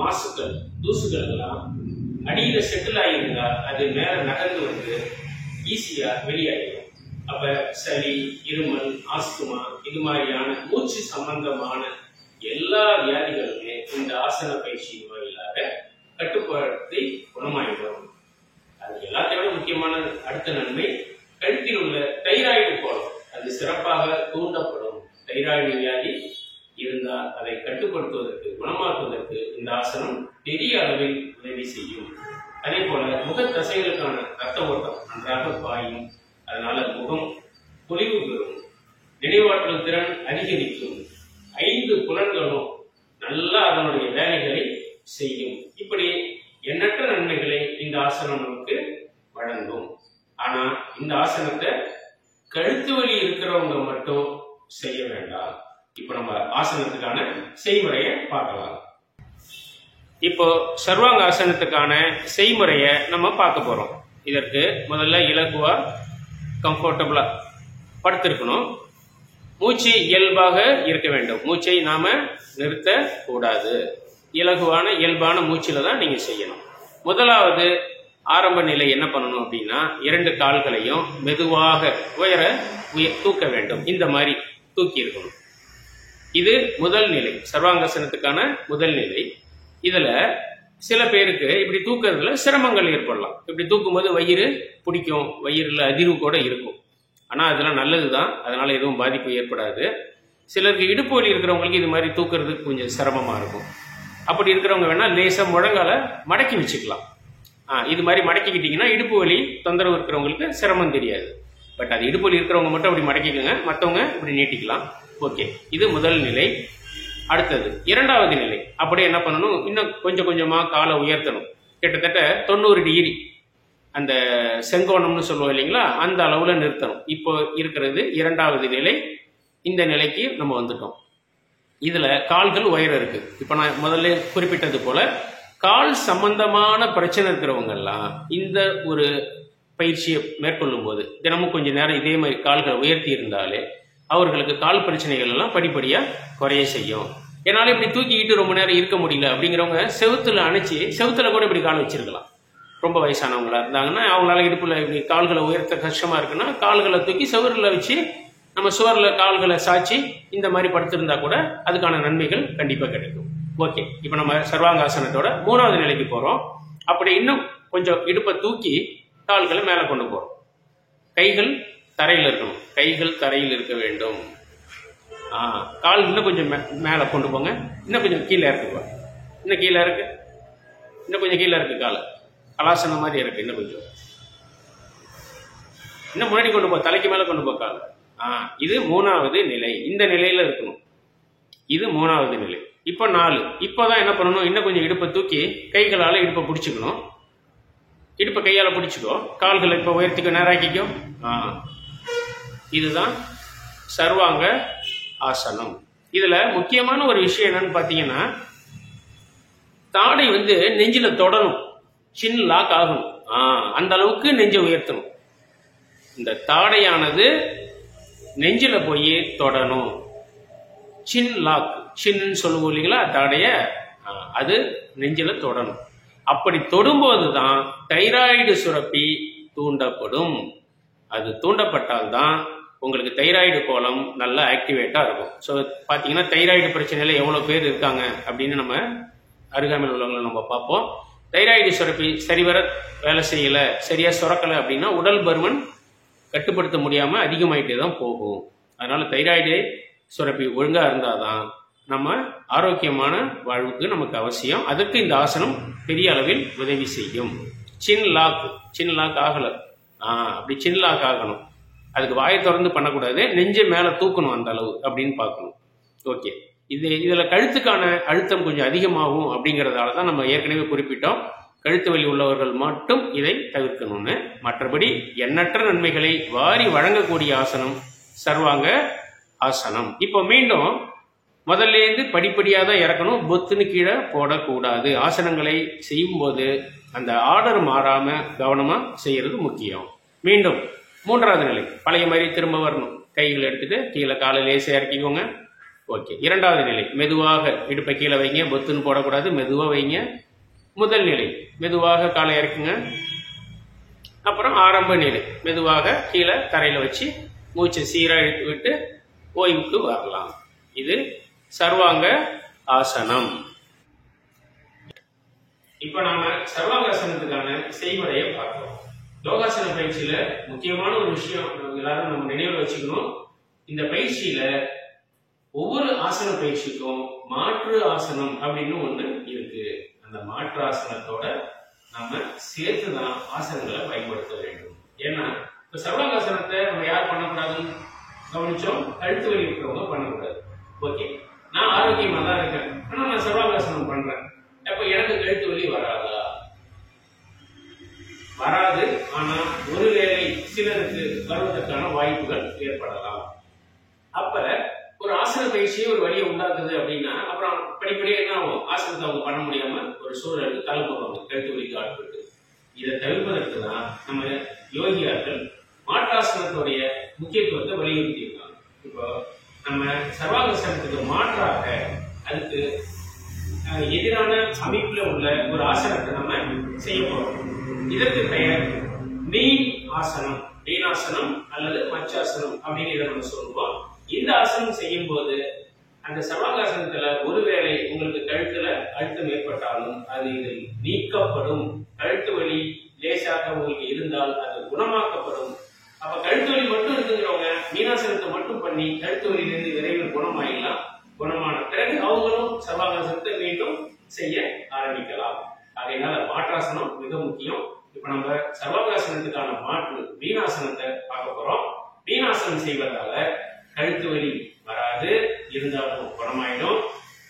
மாசுக்கள், தூசுகள் எல்லாம் அடியில செட்டில் ஆகியிருந்தா அது மேல நகர்ந்து ஈஸியா வெளியாகிடும். அப்ப சளி, இருமல், ஆஸ்துமா இது மாதிரியான மூச்சு சம்பந்தமான எல்லா வியாதிகளுமே இந்த ஆசன பயிற்சி வாயிலாக கட்டுப்படுத்தி குணமாயிடும். அது எல்லாத்தையோட முக்கியமான அடுத்த நன்மை, கழுத்தில் உள்ள தைராய்டு கோலம் அது சிறப்பாக தூண்டப்படும். தைராய்டு வியாதி இருந்தால் அதை கட்டுப்படுத்துவதற்கு, குணமாக்குவதற்கு இந்த ஆசனம் பெரிய அளவில் உதவி செய்யும். அதே போல முக தசைகளுக்கான ரத்த ஓட்டம் நன்றாக பாயும். அதனால முகம் பொலிவு பெறும். நினைவாற்றல் திறன் அதிகரிக்கும். 5 புலன்களும் நல்லா அதனுடைய வேலைகளை செய்யும். இப்படி எண்ணற்ற நன்மைகளை இந்த ஆசனம் நமக்கு வழங்கும். ஆனா இந்த ஆசனத்தை கழுத்து வலி இருக்கிறவங்க மட்டும் செய்ய வேண்டாம். இப்ப நம்ம ஆசனத்துக்கான செய்முறையை பார்க்கலாம். இப்போ சர்வாங்க ஆசனத்துக்கான செய்முறையை நம்ம பார்க்க போறோம். இதற்கு முதல்ல இலகுவா கம்ஃபர்டபுளா படுத்திருக்கணும். மூச்சு இயல்பாக இருக்க வேண்டும். மூச்சை நாம நிறுத்த கூடாது. இலகுவான இயல்பான மூச்சில தான் நீங்க செய்யணும். முதலாவது ஆரம்ப நிலை என்ன பண்ணணும் அப்படின்னா, 2 கால்களையும் மெதுவாக தூக்க வேண்டும். இந்த மாதிரி தூக்கி இருக்கணும். இது முதல் நிலை, சர்வாங்காசனத்துக்கான முதல் நிலை. இதுல சில பேருக்கு இப்படி தூக்குறதுல சிரமங்கள் ஏற்படலாம். இப்படி தூக்கும்போது வயிறு பிடிக்கும், வயிறுல அதிர்வு கூட இருக்கும். ஆனா அதெல்லாம் நல்லதுதான், அதனால எதுவும் பாதிப்பு ஏற்படாது. சிலருக்கு இடுப்பு வலி இருக்கிறவங்களுக்கு இது மாதிரி தூக்குறதுக்கு கொஞ்சம் சிரமமா இருக்கும். அப்படி இருக்கிறவங்க வேணா லேசா முழங்கால மடக்கி வச்சுக்கலாம். இது மாதிரி மடக்கிக்கிட்டீங்கன்னா இடுப்பு வலி தொந்தரவு இருக்கிறவங்களுக்கு சிரமம் தெரியாது. பட் அது இடுப்பு வலி இருக்கிறவங்க மட்டும் அப்படி மடக்கிக்கோங்க, மற்றவங்க இப்படி நீட்டிக்கலாம். ஓகே, இது முதல் நிலை. அடுத்தது இரண்டாவது நிலை. அப்படியே என்ன பண்ணணும், இன்னும் கொஞ்சம் கொஞ்சமாக காலை உயர்த்தணும். கிட்டத்தட்ட 90 டிகிரி அந்த செங்கோணம்னு சொல்லுவோம் இல்லைங்களா, அந்த அளவில் நிறுத்தணும். இப்போ இருக்கிறது இரண்டாவது நிலை. இந்த நிலைக்கு நம்ம வந்துட்டோம். இதில் கால்கள் உயரம் இருக்கு. இப்போ நான் முதல்ல குறிப்பிட்டது போல கால் சம்பந்தமான பிரச்சனை இருக்கிறவங்கெல்லாம் இந்த ஒரு பயிற்சியை மேற்கொள்ளும் போது தினமும் கொஞ்சம் நேரம் இதே மாதிரி கால்களை உயர்த்தி இருந்தாலே அவர்களுக்கு கால் பிரச்சனைகள் எல்லாம் படிப்படியாக குறைய செய்யும். என்னால் இப்படி தூக்கிக்கிட்டு ரொம்ப நேரம் இருக்க முடியல அப்படிங்கிறவங்க செவுத்துல அணைச்சி செவுத்துல கூட இப்படி கால் வச்சிருக்கலாம். ரொம்ப வயசானவங்களா இருந்தாங்கன்னா அவங்களால இடுப்புல இப்படி கால்களை உயர்த்த கஷ்டமா இருக்குன்னா கால்களை தூக்கி செவரில் வச்சு நம்ம சுவரில் கால்களை சாய்ச்சி இந்த மாதிரி படுத்திருந்தா கூட அதுக்கான நன்மைகள் கண்டிப்பாக கிடைக்கும். ஓகே, இப்போ நம்ம சர்வாங்காசனத்தோட மூணாவது நிலைக்கு போகிறோம். அப்படி இன்னும் கொஞ்சம் இடுப்பை தூக்கி கால்களை மேலே கொண்டு போகிறோம். கைகள் தரையில் இருக்கணும், கைகள் தரையில் இருக்க வேண்டும். கால் இன்னும் கொஞ்சம் மேலே கொண்டு போங்க, இன்னும் கொஞ்சம் கீழே இருக்குங்க, இன்னும் கீழே இருக்கு, இன்னும் கொஞ்சம் கீழே இருக்கு, காலை கலாசனம் மாதிரி இருக்கு, இன்னும் கொஞ்சம் இன்னும் முன்னாடி கொண்டு போ, தலைக்கு மேலே கொண்டு போ கால். இது மூணாவது நிலை. இந்த நிலையில இருக்கணும். இது மூணாவது நிலை. இப்போ 4. இப்போதான் என்ன பண்ணணும், இன்னும் கொஞ்சம் இடுப்பை தூக்கி கைகளால் இடுப்பை பிடிச்சிக்கணும். இடுப்பை கையால் பிடிச்சிக்கோ, கால்களை இப்போ உயர்த்திக்கோ, நேராக்கிக்கோ. இதுதான் சர்வாங்க ஆசனம். இதுல முக்கியமான ஒரு விஷயம் என்னன்னு பார்த்தீங்கன்னா, தாடை நெஞ்சில தொடணும், சின் லாக் ஆகணும். அந்த அளவுக்கு நெஞ்சை உயர்த்தணும். இந்த தாடையானது நெஞ்சில போய் தொடணும். சின் லாக், சின்னு சொல்லுவோம் இல்லைங்களா தாடைய, அது நெஞ்சில தொடணும். அப்படி தொடும்போது தான் தைராய்டு சுரப்பி தூண்டப்படும். அது தூண்டப்பட்டால்தான் உங்களுக்கு தைராய்டு கோலம் நல்லா ஆக்டிவேட்டா இருக்கும். ஸோ பார்த்தீங்கன்னா தைராய்டு பிரச்சனையில எவ்வளோ பேர் இருக்காங்க அப்படின்னு நம்ம அருகாமையில் உள்ளவங்களை நம்ம பார்ப்போம். தைராய்டு சுரப்பி சரிவர வேலை செய்யல, சரியா சுரக்கலை அப்படின்னா உடல் பருமன் கட்டுப்படுத்த முடியாம அதிகமாயிட்டே தான் போகும். அதனால தைராய்டு சுரப்பி ஒழுங்கா இருந்தாதான் நம்ம ஆரோக்கியமான வாழ்வுக்கு நமக்கு அவசியம். அதுக்கு இந்த ஆசனம் பெரிய அளவில் உதவி செய்யும். சின் லாக் ஆகல, அப்படி சின் லாக் ஆகணும். அதுக்கு வாயை திறந்து பண்ணக்கூடாது, நெஞ்சை மேல தூக்கணும் அந்த அளவு அப்படின்னு பார்க்கணும். ஓகே, இதுல கழுத்துக்கான அழுத்தம் கொஞ்சம் அதிகமாகும் அப்படிங்கிறதால தான் நம்ம ஏற்கனவே குறிப்பிட்டோம், கழுத்து வலி உள்ளவர்கள் மட்டும் இதை தவிர்க்கணும்னு. மற்றபடி எண்ணற்ற நன்மைகளை வாரி வழங்கக்கூடிய ஆசனம் சர்வாங்க ஆசனம். இப்போ மீண்டும் முதல்ல இருந்து படிப்படியாக தான் இறக்கணும், பொத்துன்னு கீழே போடக்கூடாது. ஆசனங்களை செய்யும் போது அந்த ஆர்டர் மாறாம கவனமா செய்யறது முக்கியம். மீண்டும் மூன்றாவது நிலை பழைய மாதிரி திரும்ப வரணும். கைகளை எடுத்துட்டு கீழே காலை லேசா இறக்கிக்கோங்க. ஓகே, இரண்டாவது நிலை மெதுவாக இடுப்பை கீழே வைங்க, பொத்துன்னு போடக்கூடாது, மெதுவாக வைங்க. முதல் நிலை மெதுவாக காலை இறக்குங்க. அப்புறம் ஆரம்ப நிலை மெதுவாக கீழே தரையில வச்சு மூச்சை சீரா இழுத்து விட்டு ஓய்வுக்கு வரலாம். இது சர்வாங்க ஆசனம். இப்ப நாம சர்வாங்காசனத்துக்கான செய்முறையை பார்க்கிறோம். யோகாசன பயிற்சியில முக்கியமான ஒரு விஷயம் எல்லாரும் நம்ம நினைவில் வச்சுக்கணும். இந்த பயிற்சியில ஒவ்வொரு ஆசன பயிற்சிக்கும் மாற்று ஆசனம் அப்படின்னு ஒண்ணு இருக்கு. அந்த மாற்று ஆசனத்தோட நாம சேர்த்துதான் ஆசனங்களை பயன்படுத்த வேண்டும். ஏன்னா இப்ப சர்வாங்காசனத்தை நம்ம யார் பண்ணக்கூடாதுன்னு கவனிச்சோம், கழுத்து வலி இருக்கிறவங்க பண்ணக்கூடாது. ஓகே, நான் ஆரோக்கியமா தான் இருக்கேன், ஆனா நான் சர்வாங்காசனம் பண்றேன், அப்ப எனக்கு கழுத்து வலி வராதா? வராது. ஆனா ஒருவேளை சிலருக்கு வருவதற்கான வாய்ப்புகள் ஏற்படலாம். அப்ப ஒரு ஆசன பயிற்சியை ஒரு வழியை உண்டாக்குது அப்படின்னா அப்புறம் படிப்படியாக என்ன ஆகும், ஆசனத்தை அவங்க பண்ண முடியாம ஒரு சூழலுக்கு தள்ளப்படுவாங்க, கழுத்து வலிக்கு ஆட்பட்டு. இதை தவிர்ப்பதற்கு தான் நம்ம யோகியார்கள் மாற்றாசனத்துடைய முக்கியத்துவத்தை வலியுறுத்தி இருக்காங்க. இப்போ நம்ம சர்வாங்காசனத்துக்கு மாற்றாக அதுக்கு எதிரான அமைப்புல உள்ள ஒரு ஆசனத்தை நம்ம செய்ய போறோம். இதற்கு பெயர் மீன் ஆசனம், மீனாசனம் அல்லது மச்சாசனம் அப்படின்னு இதை நம்ம சொல்லுவோம். இந்த ஆசனம் செய்யும் போது அந்த சர்வாங்காசனத்துல ஒருவேளை உங்களுக்கு கழுத்துல அழுத்தம் ஏற்பட்டாலும் அது இதில் நீக்கப்படும். கழுத்து வலி லேசாக உங்களுக்கு இருந்தால் அது குணமாக்கப்படும். அப்ப கழுத்து வலி மட்டும் இருக்குங்கிறவங்க மீனாசனத்தை மட்டும் பண்ணி கழுத்து வலியிலிருந்து விரைவில் குணமாயிடலாம். குணமான பிறகு அவங்களும் சர்வாங்காசனத்தை மீண்டும் செய்ய ஆரம்பிக்கலாம். அதனால மாற்றாசனம் மிக முக்கியம். இப்ப நம்ம சர்வாங்காசனத்துக்கான மாற்று மீனாசனத்தை பார்க்க போறோம். மீனாசனம் செய்வதால கழுத்து வலி வராது, இருந்தாலும் குணமாயிடும்,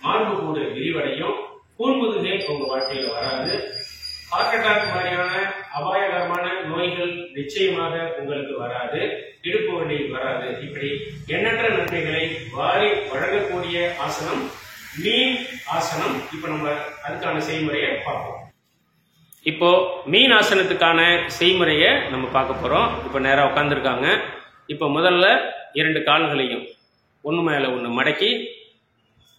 மார்பு கூடு விரிவடையும், கூன்முதுகை உங்க வாழ்க்கையில வராது, ஹார்ட் அட்டாக் மாதிரியான அபாயகரமான நோய்கள் நிச்சயமாக உங்களுக்கு வராது, இடுப்பு வலி வராது. இப்படி எண்ணற்ற நன்மைகளை வாரி வழங்கக்கூடிய ஆசனம் மீன் ஆசனம். இப்ப நம்ம அதுக்கான செய்முறையை பார்ப்போம். இப்போ மீன் ஆசனத்துக்கான செய்முறையை நம்ம பார்க்க போறோம். இப்ப நேரா உட்காந்துருக்காங்க. இப்ப முதல்ல 2 கால்களையும் ஒன்று மேல ஒன்று மடக்கி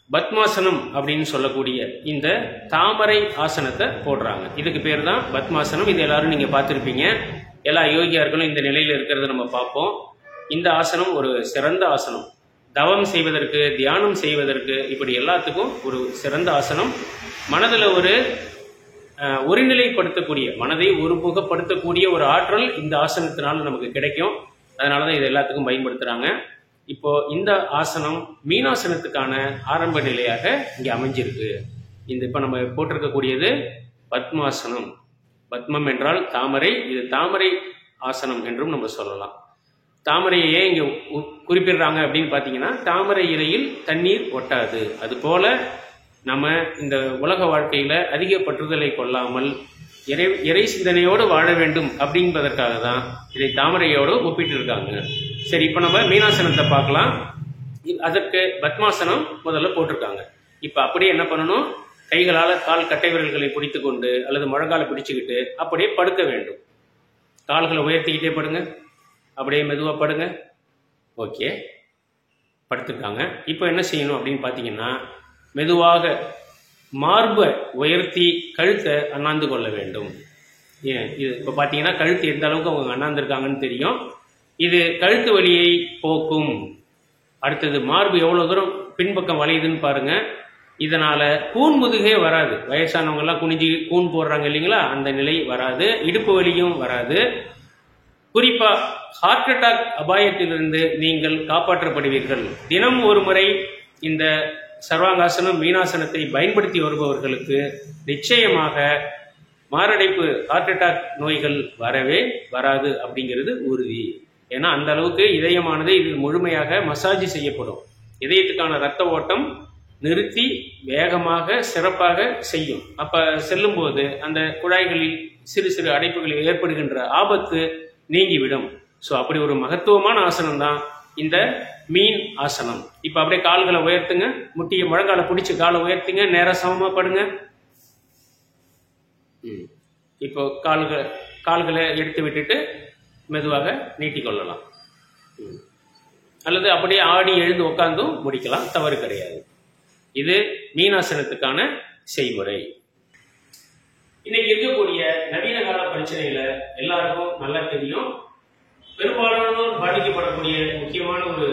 பத்மாசனம் அப்படின்னு சொல்லக்கூடிய இந்த தாமரை ஆசனத்தை போடுறாங்க. இதுக்கு பேர் தான் பத்மாசனம். இது எல்லாரும் நீங்க பார்த்துருப்பீங்க. எல்லா யோகியார்களும் இந்த நிலையில இருக்கிறத நம்ம பார்ப்போம். இந்த ஆசனம் ஒரு சிறந்த ஆசனம். தவம் செய்வதற்கு, தியானம் செய்வதற்கு, இப்படி எல்லாத்துக்கும் ஒரு சிறந்த ஆசனம். மனதில் ஒருநிலைப்படுத்தக்கூடிய, மனதை ஒருமுகப்படுத்தக்கூடிய ஒரு ஆற்றல் இந்த ஆசனத்தினால நமக்கு கிடைக்கும். அதனாலதான் இது எல்லாத்துக்கும் பயன்படுத்துறாங்க. இப்போ இந்த ஆசனம் மீனாசனத்துக்கான ஆரம்ப நிலையாக இங்க அமைஞ்சிருக்கு. இந்த இப்ப நம்ம போட்டிருக்கக்கூடியது பத்மாசனம். பத்மம் என்றால் தாமரை. இது தாமரை ஆசனம் என்றும் நம்ம சொல்லலாம். தாமரையை ஏன் இங்க குறிப்பிடுறாங்க அப்படின்னு பாத்தீங்கன்னா, தாமரை இலையில் தண்ணீர் ஒட்டாது. அது போல நம்ம இந்த உலக வாழ்க்கையில அதிக பற்றுதலை கொள்ளாமல் இறை சிந்தனையோடு வாழ வேண்டும் அப்படின்பதற்காக தான் இதை தாமரையோடு ஒப்பிட்டு இருக்காங்க. சரி, இப்ப நம்ம மீனாசனத்தை பார்க்கலாம். அதற்கு பத்மாசனம் முதல்ல போட்டிருக்காங்க. இப்ப அப்படியே என்ன பண்ணணும், கைகளால கால் கட்டை விரல்களை பிடித்து கொண்டு அல்லது முழங்கால பிடிச்சுக்கிட்டு அப்படியே படுக்க வேண்டும். கால்களை உயர்த்திக்கிட்டே படுங்க, அப்படியே மெதுவா படுங்க. ஓகே, படுத்துருக்காங்க. இப்போ என்ன செய்யணும் அப்படின்னு பார்த்தீங்கன்னா, மெதுவாக மார்பை உயர்த்தி கழுத்தை அண்ணாந்து கொள்ள வேண்டும். இது இப்போ பார்த்தீங்கன்னா கழுத்து எந்த அளவுக்கு அவங்க அண்ணாந்துருக்காங்கன்னு தெரியும். இது கழுத்து வலியை போக்கும். அடுத்தது மார்பு எவ்வளோ தூரம் பின்பக்கம் வளையுதுன்னு பாருங்க. இதனால கூன் முதுகே வராது. வயசானவங்க எல்லாம் குனிஞ்சு கூன் போடுறாங்க இல்லைங்களா, அந்த நிலை வராது. இடுப்பு வலியும் வராது. குறிப்பா ஹார்ட் அட்டாக் அபாயத்திலிருந்து நீங்கள் காப்பாற்றப்படுவீர்கள். தினம் ஒரு முறை இந்த சர்வாங்காசனம் மீனாசனத்தை பயன்படுத்தி வருபவர்களுக்கு நிச்சயமாக மாரடைப்பு, ஹார்ட் அட்டாக் நோய்கள் வரவே வராது அப்படிங்கிறது உறுதி. ஏன்னா அந்த அளவுக்கு இதயமானது இதில் முழுமையாக மசாஜ் செய்யப்படும். இதயத்துக்கான இரத்த ஓட்டம் நிறுத்தி வேகமாக சிறப்பாக செய்யும். அப்ப செல்லும் போது அந்த குழாய்களில் சிறு சிறு அடைப்புகளில் ஏற்படுகின்ற ஆபத்து நீங்கிவிடும். ஸோ அப்படி ஒரு மகத்துவமான ஆசனம் தான் இந்த மீன் ஆசனம். இப்ப அப்படியே கால்களை உயர்த்துங்க, முட்டிய முழங்கால பிடிச்சு காலை உயர்த்துங்க, நேரம் சமமா படுங்க. இப்போ கால்களை எடுத்து விட்டுட்டு மெதுவாக நீட்டிக்கொள்ளலாம். அல்லது அப்படியே ஆடி எழுந்து உட்கார்ந்தும் முடிக்கலாம், தவறு கிடையாது. இது மீனாசனத்துக்கான செய்முறை. இன்னைக்கு இருக்கக்கூடிய நவீன கால பிரச்சனையில எல்லாருக்கும் நல்லா தெரியும். பெரும்பாலானோர் பாதிக்கப்படக்கூடிய முக்கியமான ஒரு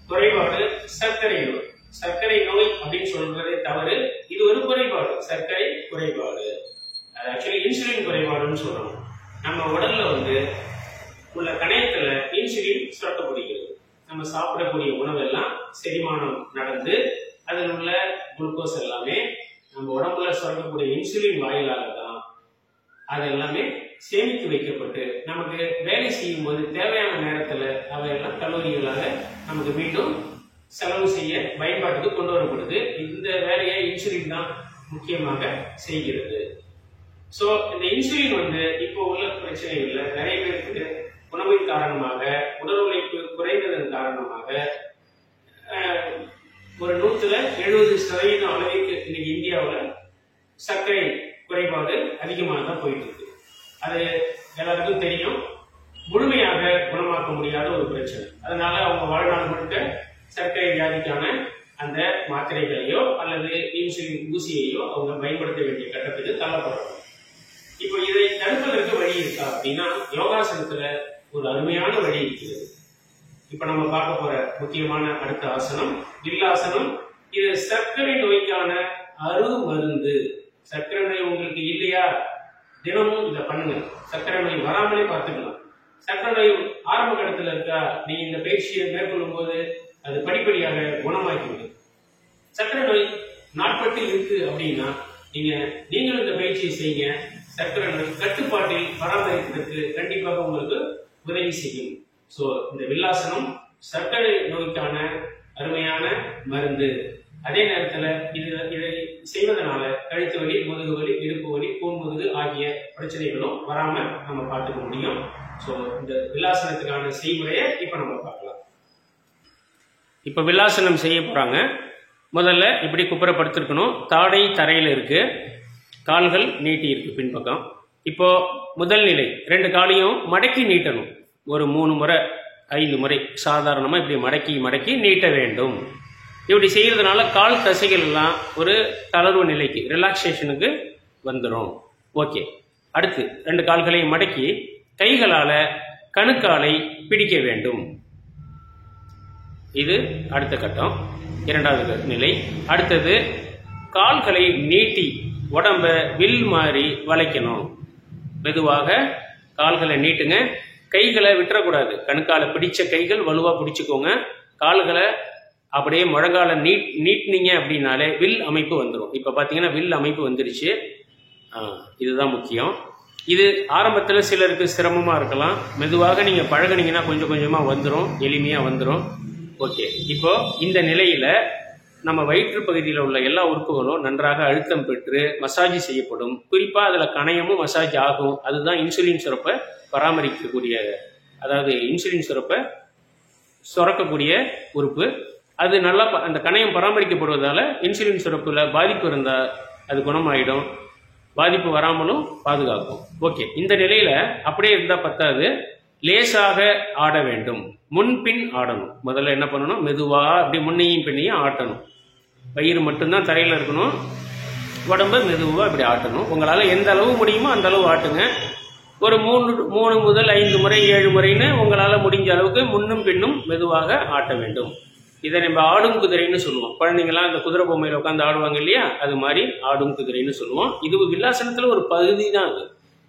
குறைபாடு சர்க்கரை நோய். சர்க்கரை நோய் அப்படின்னு சொல்றதே தவறு. இது ஒரு குறைபாடு, சர்க்கரை குறைபாடு. அது ஆக்சுவலி இன்சுலின் குறைபாடுன்னு சொல்லணும். நம்ம உடல்ல உள்ள கணையத்துல இன்சுலின் சுரக்கப்படுகிறது. நம்ம சாப்பிடக்கூடிய உணவெல்லாம் செரிமானம் நடந்து அதில் உள்ள குளுக்கோஸ் எல்லாமே நம்ம உடம்புல சுரக்கக்கூடிய இன்சுலின் வாயிலாக தான் அது எல்லாமே சேமித்து வைக்கப்பட்டு நமக்கு வேலை செய்யும் போது தேவையான நேரத்துல அவையெல்லாம் கலோரிகளாக நமக்கு மீண்டும் செலவு செய்ய பயன்பாட்டுக்கு கொண்டு வரப்படுது. இந்த வேலையை இன்சுலின் தான் முக்கியமாக செய்கிறது. சோ இந்த இன்சுலின் இப்போ உள்ள பிரச்சனைகள்ல நிறைய பேருக்கு உணவின் காரணமாக, உடல் உழைப்பு குறைந்ததன் காரணமாக ஒரு 170% அளவிற்கு இன்னைக்கு இந்தியாவில் சர்க்கரை குறைபாடு அதிகமாக தான் போயிட்டு இருக்கு. அது எல்லாருக்கும் தெரியும். முழுமையாக குணமாக்க முடியாத ஒரு பிரச்சனை. அதனால அவங்க வாழ்நாள் முழுக்க சர்க்கரை வியாதிக்கான அந்த மாத்திரைகளையோ அல்லது இன்சுலின் ஊசியையோ அவங்க பயன்படுத்த வேண்டிய கட்டத்துக்கு தள்ளப்படுறாங்க. இப்போ இதை தடுப்பதற்கு வழி இருக்கா அப்படின்னா, யோகாசனத்துல ஒரு அருமையான வழி இருக்கிறது. இப்ப நம்ம பார்க்க போற முக்கியமான அடுத்த ஆசனம் வில்லாசனம். இது சர்க்கரை நோய்க்கான அருமருந்து. சர்க்கரை நோய் உங்களுக்கு இல்லையா, தினமும் இதை பண்ணுங்க. சர்க்கரை நோய் வராமலே பார்த்துக்கலாம். சர்க்கரை நோய் ஆரம்ப கட்டத்தில் இருக்கா, நீங்க இந்த பயிற்சியை மேற்கொள்ளும் போது அது படிப்படியாக குணமாக்கிவிடும். சர்க்கரை நோய் நாட்பட்டு இருக்கு அப்படின்னா நீங்களும் இந்த பயிற்சியை செய்யுங்க. சர்க்கரை நோய் கட்டுப்பாட்டில் பராமரிப்பதற்கு கண்டிப்பாக உங்களுக்கு உதவி செய்யும். ஸோ இந்த வில்லாசனம் சர்க்கரை நோய்க்கான அருமையான மருந்து. அதே நேரத்தில் இதை செய்வதனால கழுத்து வலி, முதுகு வலி, இடுப்பு வலி, கூன்முதுகு ஆகிய பிரச்சனைகளும் வராம நம்ம பார்த்துக்க முடியும். ஸோ இந்த வில்லாசனத்துக்கான செய்முறையை இப்போ நம்ம பார்க்கலாம். இப்போ வில்லாசனம் செய்ய போறாங்க. முதல்ல இப்படி குப்புறப்படுத்திருக்கணும். தாடை தரையில் இருக்கு, கால்கள் நீட்டி இருக்கு பின்பக்கம். இப்போ முதல் நிலை 2 காலையும் மடக்கி நீட்டணும். ஒரு 3 முறை 5 முறை சாதாரணமாக இப்படி மடக்கி மடக்கி நீட்ட வேண்டும். இப்படி செய்யறதுனால கால் தசைகள் எல்லாம் ஒரு தளர்வு நிலைக்கு, ரிலாக்ஸேஷனுக்கு வந்துடும். ஓகே. அடுத்து 2 கால்களையும் மடக்கி கைகளால் கணுக்காலை பிடிக்க வேண்டும். இது அடுத்த கட்டம், 2வது நிலை. அடுத்தது கால்களை நீட்டி உடம்ப வில் மாதிரி வளைக்கணும். மெதுவாக கால்களை நீட்டுங்க. கைகளை விட்டுறக்கூடாது. கணுக்கால பிடிச்ச கைகள் வலுவாக பிடிச்சிக்கோங்க. கால்களை அப்படியே முழங்கால நீட்டினீங்க அப்படின்னாலே வில் அமைப்பு வந்துடும். இப்போ பார்த்தீங்கன்னா வில் அமைப்பு வந்துடுச்சு. இதுதான் முக்கியம். இது ஆரம்பத்தில் சிலருக்கு சிரமமாக இருக்கலாம். மெதுவாக நீங்கள் பழகுனீங்கன்னா கொஞ்சம் கொஞ்சமாக வந்துடும், எளிமையாக வந்துடும். ஓகே. இப்போ இந்த நிலையில் நம்ம வயிற்று பகுதியில் உள்ள எல்லா உறுப்புகளும் நன்றாக அழுத்தம் பெற்று மசாஜ் செய்யப்படும். குறிப்பாக அதில் கணையமும் மசாஜ் ஆகும். அதுதான் இன்சுலின் சுரப்பை பராமரிக்கக்கூடிய, அதாவது இன்சுலின் சுரப்பை சுரக்கக்கூடிய உறுப்பு. அது நல்லா அந்த கணையம் பராமரிக்கப்படுவதால் இன்சுலின் சுரப்பில் பாதிப்பு இருந்தால் அது குணமாயிடும், பாதிப்பு வராமலும் பாதுகாக்கும். ஓகே. இந்த நிலையில் அப்படியே இருந்தால் பத்தாது, லேசாக ஆட வேண்டும். முன்பின் ஆடணும். முதல்ல என்ன பண்ணணும், மெதுவாக அப்படி முன்னையும் பின்னையும் ஆட்டணும். வயிறு மட்டும்தான் தரையில் இருக்கணும், உடம்பு மெதுவாக இப்படி ஆட்டணும். உங்களால் எந்த அளவு முடியுமோ அந்த அளவு ஆட்டுங்க. ஒரு 3 முதல் 5 முறை 7 முறைன்னு உங்களால் முடிஞ்ச அளவுக்கு முன்னும் பின்னும் மெதுவாக ஆட்ட வேண்டும். இதை நம்ம ஆடும் குதிரைன்னு சொல்லுவோம். குழந்தைங்களாம் அந்த குதிரை பொம்மையில் உட்காந்து ஆடுவாங்க இல்லையா, அது மாதிரி ஆடும் குதிரைன்னு சொல்லுவோம். இது வில்லாசனத்தில் ஒரு பகுதி தான் அது.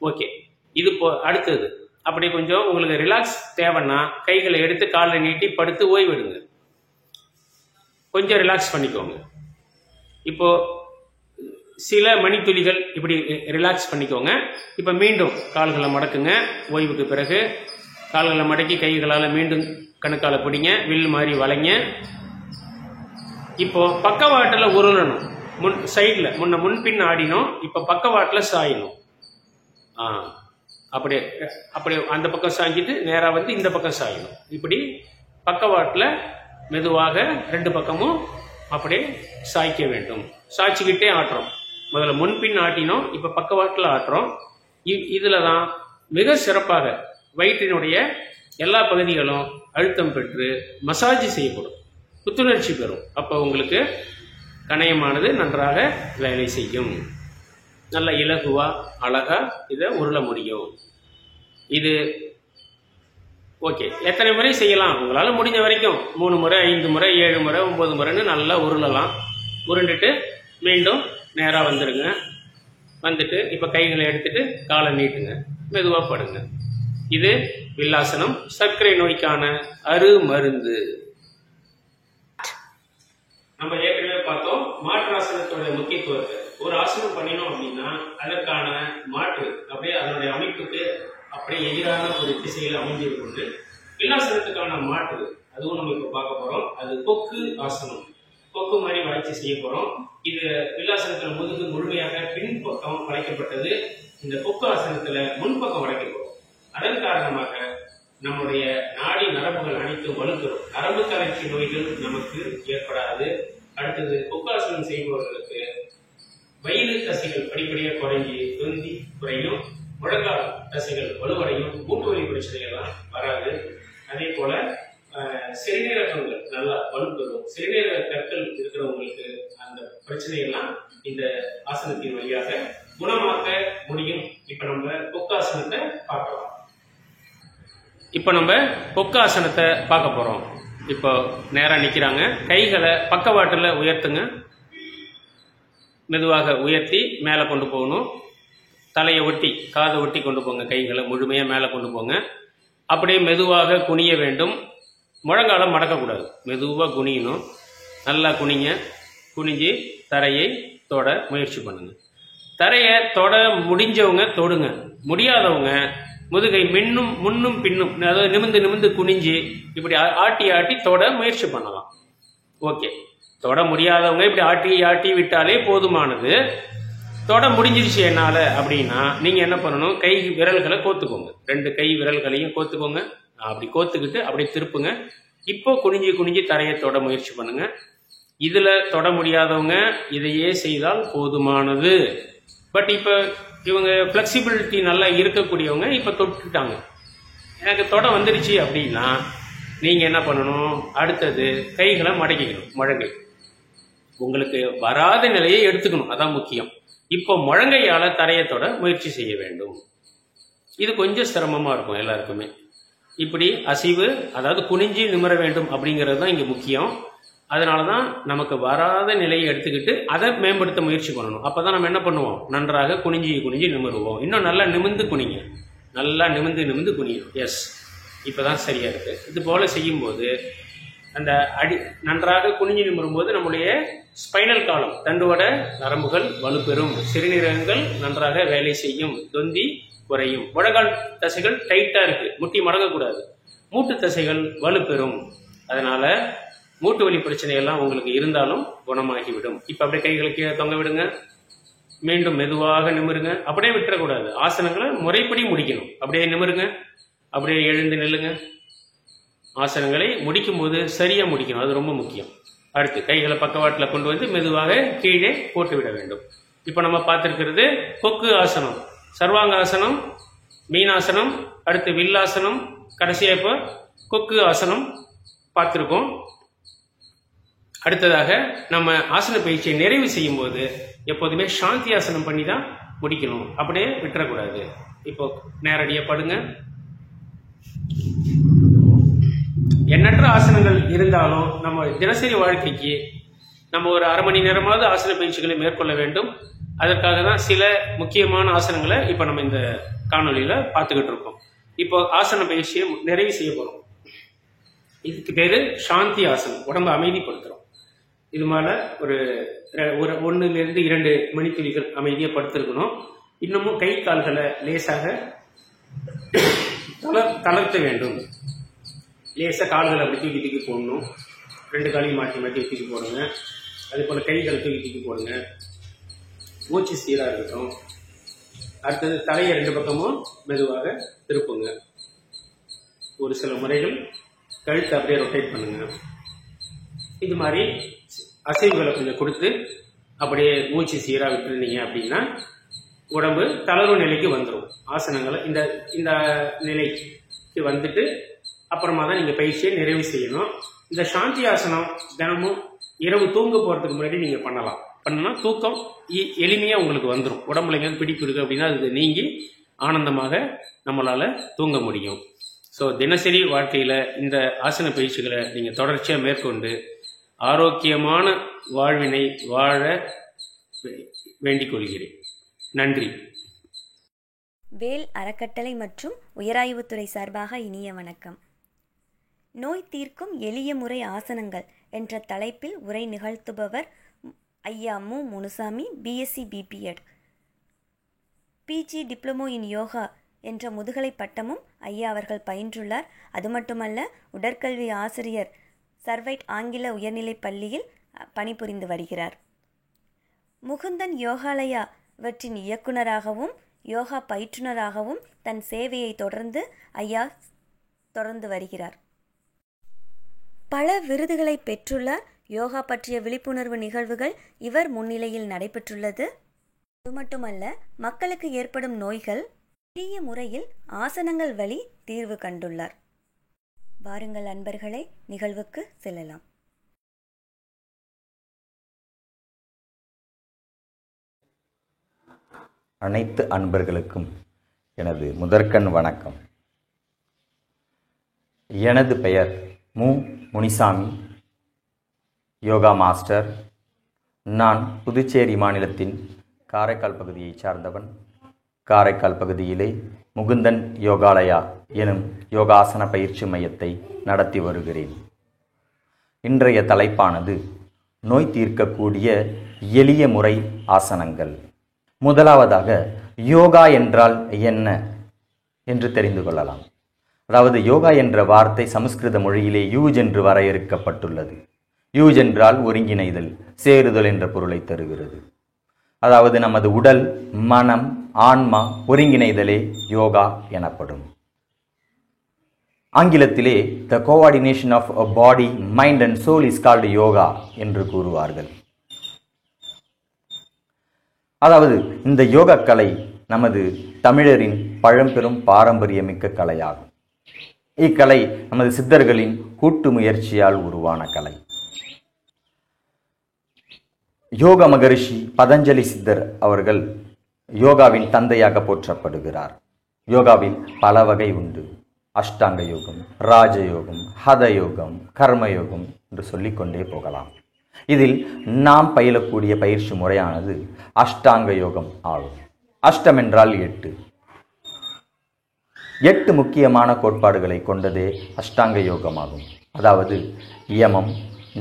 ஓகே. இது அடுத்தது அப்படி கொஞ்சம் உங்களுக்கு ரிலாக்ஸ் தேவைன்னா கைகளை எடுத்து காலில் நீட்டி படுத்து ஓய்வெடுங்க. கொஞ்சம் ரிலாக்ஸ் பண்ணிக்கோங்க. இப்போ சில மணித்துளிகள் இப்படி ரிலாக்ஸ் பண்ணிக்கோங்க. இப்போ மீண்டும் கால்களை மடக்குங்க. ஓய்வுக்கு பிறகு கால்களை மடக்கி கைகளால் மீண்டும் கணுக்கால பிடிங்க, வில் மாதிரி வளைங்க. இப்போ பக்கவாட்டில் உருளணும். சைடில் முன்பின் ஆடினோம், இப்போ பக்கவாட்டில் சாயணும். அப்படியே அந்த பக்கம் சாஞ்சிட்டு நேராக வந்து இந்த பக்கம் சாயணும். இப்படி பக்கவாட்டில் மெதுவாக 2 பக்கமும் அப்படியே சாய்க்க வேண்டும். சாய்ச்சிக்கிட்டே ஆட்டுறோம். முதல்ல முன்பின் ஆட்டினோம், இப்போ பக்கவாட்டில் ஆட்டுறோம். இதில் தான் மிக சிறப்பாக வயிற்றினுடைய எல்லா பகுதிகளும் அழுத்தம் பெற்று மசாஜ் செய்யப்படும், புத்துணர்ச்சி பெறும். அப்போ உங்களுக்கு கணையமானது நன்றாக வேலை செய்யும். நல்ல இலகுவா அழகா இதை உருள முடியும். இது ஓகே. எத்தனை முறை செய்யலாம்? உங்களால் முடிஞ்ச வரைக்கும் 3 முறை 5 முறை 7 முறை 9 முறைன்னு நல்லா உருளலாம். உருண்டுட்டு மீண்டும் நேராக வந்துடுங்க. வந்துட்டு இப்போ கைகளை எடுத்துட்டு காலை நீட்டுங்க, மெதுவாக படுங்க. இது வில்லாசனம், சர்க்கரை நோய்க்கான அருமருந்து. நம்ம ஏற்கனவே பார்த்தோம் மாற்றாசனத்தோட முக்கியத்துவத்தை. ஒரு ஆசனம் பண்ணினோம் அப்படின்னா அதற்கான மாற்று அப்படியே அதனுடைய அமைப்புக்கு அப்படியே எதிரான ஒரு திசையில் அமைஞ்சிருக்கு. வில்லாசனத்துக்கான மாற்று அதுவும் நம்ம இப்போ பார்க்க போறோம். அது கொக்கு ஆசனம். கொக்கு மாதிரி வளைச்சி செய்ய போறோம். இது வில்லாசனத்துல முதுகு முழுமையாக பின்பக்கம் வளைக்கப்பட்டது. இந்த கொக்கு ஆசனத்துல முன்பக்கம் வளைக்கப்படும். அதன் காரணமாக நம்முடைய நாடி நரம்புகள் அனைத்தும் வலுப்பெறும். நரம்பு தளர்ச்சி நோய்கள் நமக்கு ஏற்படாது. அடுத்தது கொக்காசனம் செய்பவர்களுக்கு வயிறு தசைகள் படிப்படியாக குறைஞ்சி தொந்தி குறையும், முழங்கால் தசைகள் வலுவடையும், மூட்டு வலி பிரச்சனைகள்லாம் வராது. அதே போல சிறுநீரகங்கள் நல்லா வலுப்பெறும். சிறுநீரக கற்கள் இருக்கிறவங்களுக்கு அந்த பிரச்சனைகள்லாம் இந்த ஆசனத்தின் வழியாக குணமாக்க முடியும். இப்ப நம்ம கொக்காசனத்தை பார்க்கலாம். இப்போ நம்ம கொக்காசனத்தை பார்க்க போகிறோம். இப்போ நேராக நிற்கிறாங்க. கைகளை பக்கவாட்டில் உயர்த்துங்க. மெதுவாக உயர்த்தி மேலே கொண்டு போகணும். தலையை ஒட்டி காதை ஒட்டி கொண்டு போங்க. கைகளை முழுமையாக மேலே கொண்டு போங்க. அப்படியே மெதுவாக குனிய வேண்டும். முழங்காலம் மடக்கக்கூடாது, மெதுவாக குனியணும். நல்லா குனிங்க. குனிஞ்சு தரையை தொட முயற்சி பண்ணுங்க. தரையை தொட முடிஞ்சவங்க தொடுங்க, முடியாதவங்க முதுகை முன்னும் பின்னும், அதாவது நிமிந்து குனிஞ்சு இப்படி ஆட்டி ஆட்டி தொட முயற்சி பண்ணலாம். ஓகே, தொட முடியாதவங்க இப்படி ஆட்டி விட்டாலே போதுமானது. தொட முடிஞ்சிருச்சு என்னால அப்படின்னா நீங்க என்ன பண்ணணும், கை விரல்களை கோத்துக்கோங்க, 2 கை விரல்களையும் கோத்துக்கோங்க. அப்படி கோத்துக்கிட்டு அப்படியே திருப்புங்க. இப்போ குனிஞ்சு தரையை தொட முயற்சி பண்ணுங்க. இதுல தொட முடியாதவங்க இதையே செய்தால் போதுமானது. பட் இப்ப இவங்க பிளெக்சிபிலிட்டி நல்லா இருக்கக்கூடியவங்க இப்ப தொட்டுட்டாங்க, எனக்கு தொட வந்துருச்சு அப்படின்னா நீங்க என்ன பண்ணணும், அடுத்தது கைகளை மடக்கிக்கணும். முழங்கை உங்களுக்கு வராத நிலையை எடுத்துக்கணும், அதான் முக்கியம். இப்போ முழங்கையால தரையை தொட முயற்சி செய்ய வேண்டும். இது கொஞ்சம் சிரமமா இருக்கும் எல்லாருக்குமே. இப்படி அசைவு, அதாவது குனிஞ்சு நிமிர வேண்டும் அப்படிங்கிறது தான் இங்க முக்கியம். அதனாலதான் நமக்கு வராத நிலையை எடுத்துக்கிட்டு அதை மேம்படுத்த முயற்சி பண்ணணும். அப்பதான் நம்ம என்ன பண்ணுவோம், நன்றாக குனிஞ்சு நிமிருவோம். இன்னும் நல்லா நிமிந்து குனிங்க, நல்லா நிமிந்து குனியும். எஸ், இப்பதான் சரியா இருக்கு. இது போல செய்யும் போது அந்த நன்றாக குனிஞ்சு நிமிரும் போது நம்முடைய ஸ்பைனல் காலம், தண்டுவட நரம்புகள் வலுப்பெறும், சிறுநீரகங்கள் நன்றாக வேலை செய்யும், தொந்தி குறையும், முழங்கால் தசைகள் டைட்டா இருக்கு, முட்டி மடங்கக்கூடாது, மூட்டு தசைகள் வலுப்பெறும். அதனால மூட்டு வலி பிரச்சனை எல்லாம் உங்களுக்கு இருந்தாலும் குணமாகிவிடும். இப்ப அப்படியே கைகளுக்கு தொங்க விடுங்க, மீண்டும் மெதுவாக நிமிருங்க. அப்படியே விட்டுறக்கூடாது, ஆசனங்களை முறைப்படி முடிக்கணும். அப்படியே நிமிருங்க, அப்படியே எழுந்து நில்லுங்க. ஆசனங்களை முடிக்கும் போது சரியா முடிக்கணும், அது ரொம்ப முக்கியம். அடுத்து கைகளை பக்கவாட்டில் கொண்டு வந்து மெதுவாக கீழே போட்டு விட வேண்டும். இப்ப நம்ம பார்த்திருக்கிறது கொக்கு ஆசனம், சர்வாங்காசனம், மீனாசனம், அடுத்து வில்லாசனம், கடைசியா இப்ப கொக்கு ஆசனம் பார்த்திருக்கோம். அடுத்ததாக நம்ம ஆசன பயிற்சியை நிறைவு செய்யும் போது எப்போதுமே சாந்தி ஆசனம் பண்ணி தான் முடிக்கணும், அப்படியே விட்டுறக்கூடாது. இப்போ நேரடியாக படுங்க. எண்ணற்ற ஆசனங்கள் இருந்தாலும் நம்ம தினசரி வாழ்க்கைக்கு நம்ம ஒரு அரை மணி நேரமாவது ஆசன பயிற்சிகளை மேற்கொள்ள வேண்டும். அதற்காக தான் சில முக்கியமான ஆசனங்களை இப்போ நம்ம இந்த காணொலியில பார்த்துக்கிட்டு இருக்கோம். இப்போ ஆசன பயிற்சியை நிறைவு செய்ய போறோம். இதுக்கு பேரு சாந்தி ஆசனம், உடம்பை அமைதிப்படுத்துறோம். இது மேல ஒரு 1 to 2 மணித்துளிகள் அமைதியா படுத்திருக்கணும். இன்னமும் கை கால்களை லேசாக தளர்த்த வேண்டும். லேசா கால்களை அப்படி தூக்கி போடணும். 2 காலையும் மாற்றி தூக்கி போடுங்க. அதே போல கைகளை தூக்கி போடுங்க. மூச்சு சீரா இருக்கட்டும். அடுத்தது தலையை 2 பக்கமும் மெதுவாக திருப்புங்க. ஒரு சில முறைகள் கழுத்தை அப்படியே ரொட்டேட் பண்ணுங்க. இது மாதிரி அசைவுகளை கொஞ்சம் கொடுத்து அப்படியே மூச்சு சீரா விட்டுருந்தீங்க அப்படின்னா உடம்பு தளர்வு நிலைக்கு வந்துடும். ஆசனங்களை இந்த நிலைக்கு வந்துட்டு அப்புறமா தான் நீங்க பயிற்சியை நிறைவு செய்யணும். இந்த சாந்தி ஆசனம் தினமும் இரவு தூங்க போறதுக்கு முன்னாடி நீங்க பண்ணலாம். தூக்கம் எளிமையா உங்களுக்கு வந்துடும். உடம்புல எங்கேயாவது பிடிப்பு இருக்கு அப்படின்னா அது நீங்கி ஆனந்தமாக நம்மளால தூங்க முடியும். ஸோ தினசரி வாழ்க்கையில இந்த ஆசன பயிற்சிகளை நீங்க தொடர்ச்சியா மேற்கொண்டு ஆரோக்கியமான வாழ்வினை வாழ வேண்டிக் கொள்கிறேன். நன்றி. வேல் அறக்கட்டளை மற்றும் உயராய்வுத்துறை சார்பாக இனிய வணக்கம். நோய் தீர்க்கும் எளிய முறை ஆசனங்கள் என்ற தலைப்பில் உரை நிகழ்த்துபவர் ஐயா Mu. Munusamy, BSc BPEd, PG diploma in yoga என்ற முதுகலை பட்டமும் ஐயா அவர்கள் பயின்றுள்ளார். அது மட்டுமல்ல, உடற்கல்வி ஆசிரியர், சர்வைட் ஆங்கில உயர்நிலைப் பள்ளியில் பணிபுரிந்து வருகிறார். முகுந்தன் யோகாலயா இவற்றின் இயக்குனராகவும் யோகா பயிற்றுனராகவும் தன் சேவையை ஐயா தொடர்ந்து வருகிறார். பல விருதுகளை பெற்றுள்ளார். யோகா பற்றிய விழிப்புணர்வு நிகழ்வுகள் இவர் முன்னிலையில் நடைபெற்றுள்ளது. அது மட்டுமல்ல, மக்களுக்கு ஏற்படும் நோய்கள் எளிய முறையில் ஆசனங்கள் வழி தீர்வு கண்டுள்ளார். வாருங்கள் அன்பர்களே, நிகழ்வுக்கு செல்லலாம். அனைத்து அன்பர்களுக்கும் எனது முதற்கண் வணக்கம். எனது பெயர் மு. முனிசாமி, யோகா மாஸ்டர். நான் புதுச்சேரி மாநிலத்தின் காரைக்கால் பகுதியை சார்ந்தவன். காரைக்கால் பகுதியிலே முகுந்தன் யோகாலயா எனும் யோகாசன பயிற்சி மையத்தை நடத்தி வருகிறேன். இன்றைய தலைப்பானது நோய் தீர்க்கக்கூடிய எளிய முறை ஆசனங்கள். முதலாவதாக யோகா என்றால் என்ன என்று தெரிந்து கொள்ளலாம். அதாவது யோகா என்ற வார்த்தை சமஸ்கிருத மொழியிலே யூஜ் என்று வரையறுக்கப்பட்டுள்ளது. யூஜ் என்றால் ஒருங்கிணைதல், சேருதல் என்ற பொருளை தருகிறது. அதாவது நமது உடல், மனம், ஆன்மா ஒருங்கிணைதலே யோகா எனப்படும். ஆங்கிலத்திலே the coordination of a body, mind and soul is called yoga என்று கூறுவார்கள். அதாவது இந்த யோக கலை நமது தமிழரின் பழம்பெரும் பாரம்பரியமிக்க கலையாகும். இக்கலை நமது சித்தர்களின் கூட்டு முயற்சியால் உருவான கலை. யோக மகரிஷி பதஞ்சலி சித்தர் அவர்கள் யோகாவின் தந்தையாக போற்றப்படுகிறார். யோகாவில் பல வகை உண்டு. அஷ்டாங்க யோகம், ராஜயோகம், ஹத யோகம், கர்மயோகம் என்று சொல்லிக்கொண்டே போகலாம். இதில் நாம் பயிலக்கூடிய பயிற்சி முறையானது அஷ்டாங்க யோகம் ஆகும். அஷ்டம் என்றால் 8. 8 முக்கியமான கோட்பாடுகளை கொண்டதே அஷ்டாங்க யோகமாகும். அதாவது யமம்,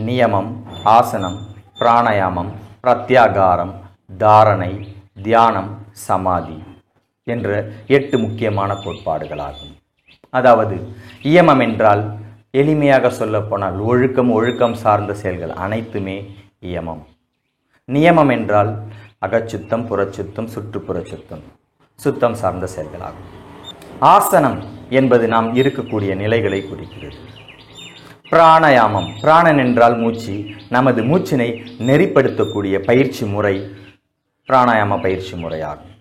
நியமம், ஆசனம், பிராணாயாமம், பிரத்யாகாரம், தாரணை, தியானம், சமாதி என்ற 8 முக்கியமான கோட்பாடுகளாகும். அதாவது இயமம் என்றால் எளிமையாக சொல்லப்போனால் ஒழுக்கம் சார்ந்த செயல்கள் அனைத்துமே இயமம். நியமம் என்றால் அகச்சுத்தம், புறச்சுத்தம், சுற்றுப்புற சுத்தம் சார்ந்த செயல்களாகும். ஆசனம் என்பது நாம் இருக்கக்கூடிய நிலைகளை குறிக்கிறது. பிராணாயாமம், பிராணன் என்றால் மூச்சு, நமது மூச்சினை நெறிப்படுத்தக்கூடிய பயிற்சி முறை பிராணாயாம பயிற்சி முறையாகும்.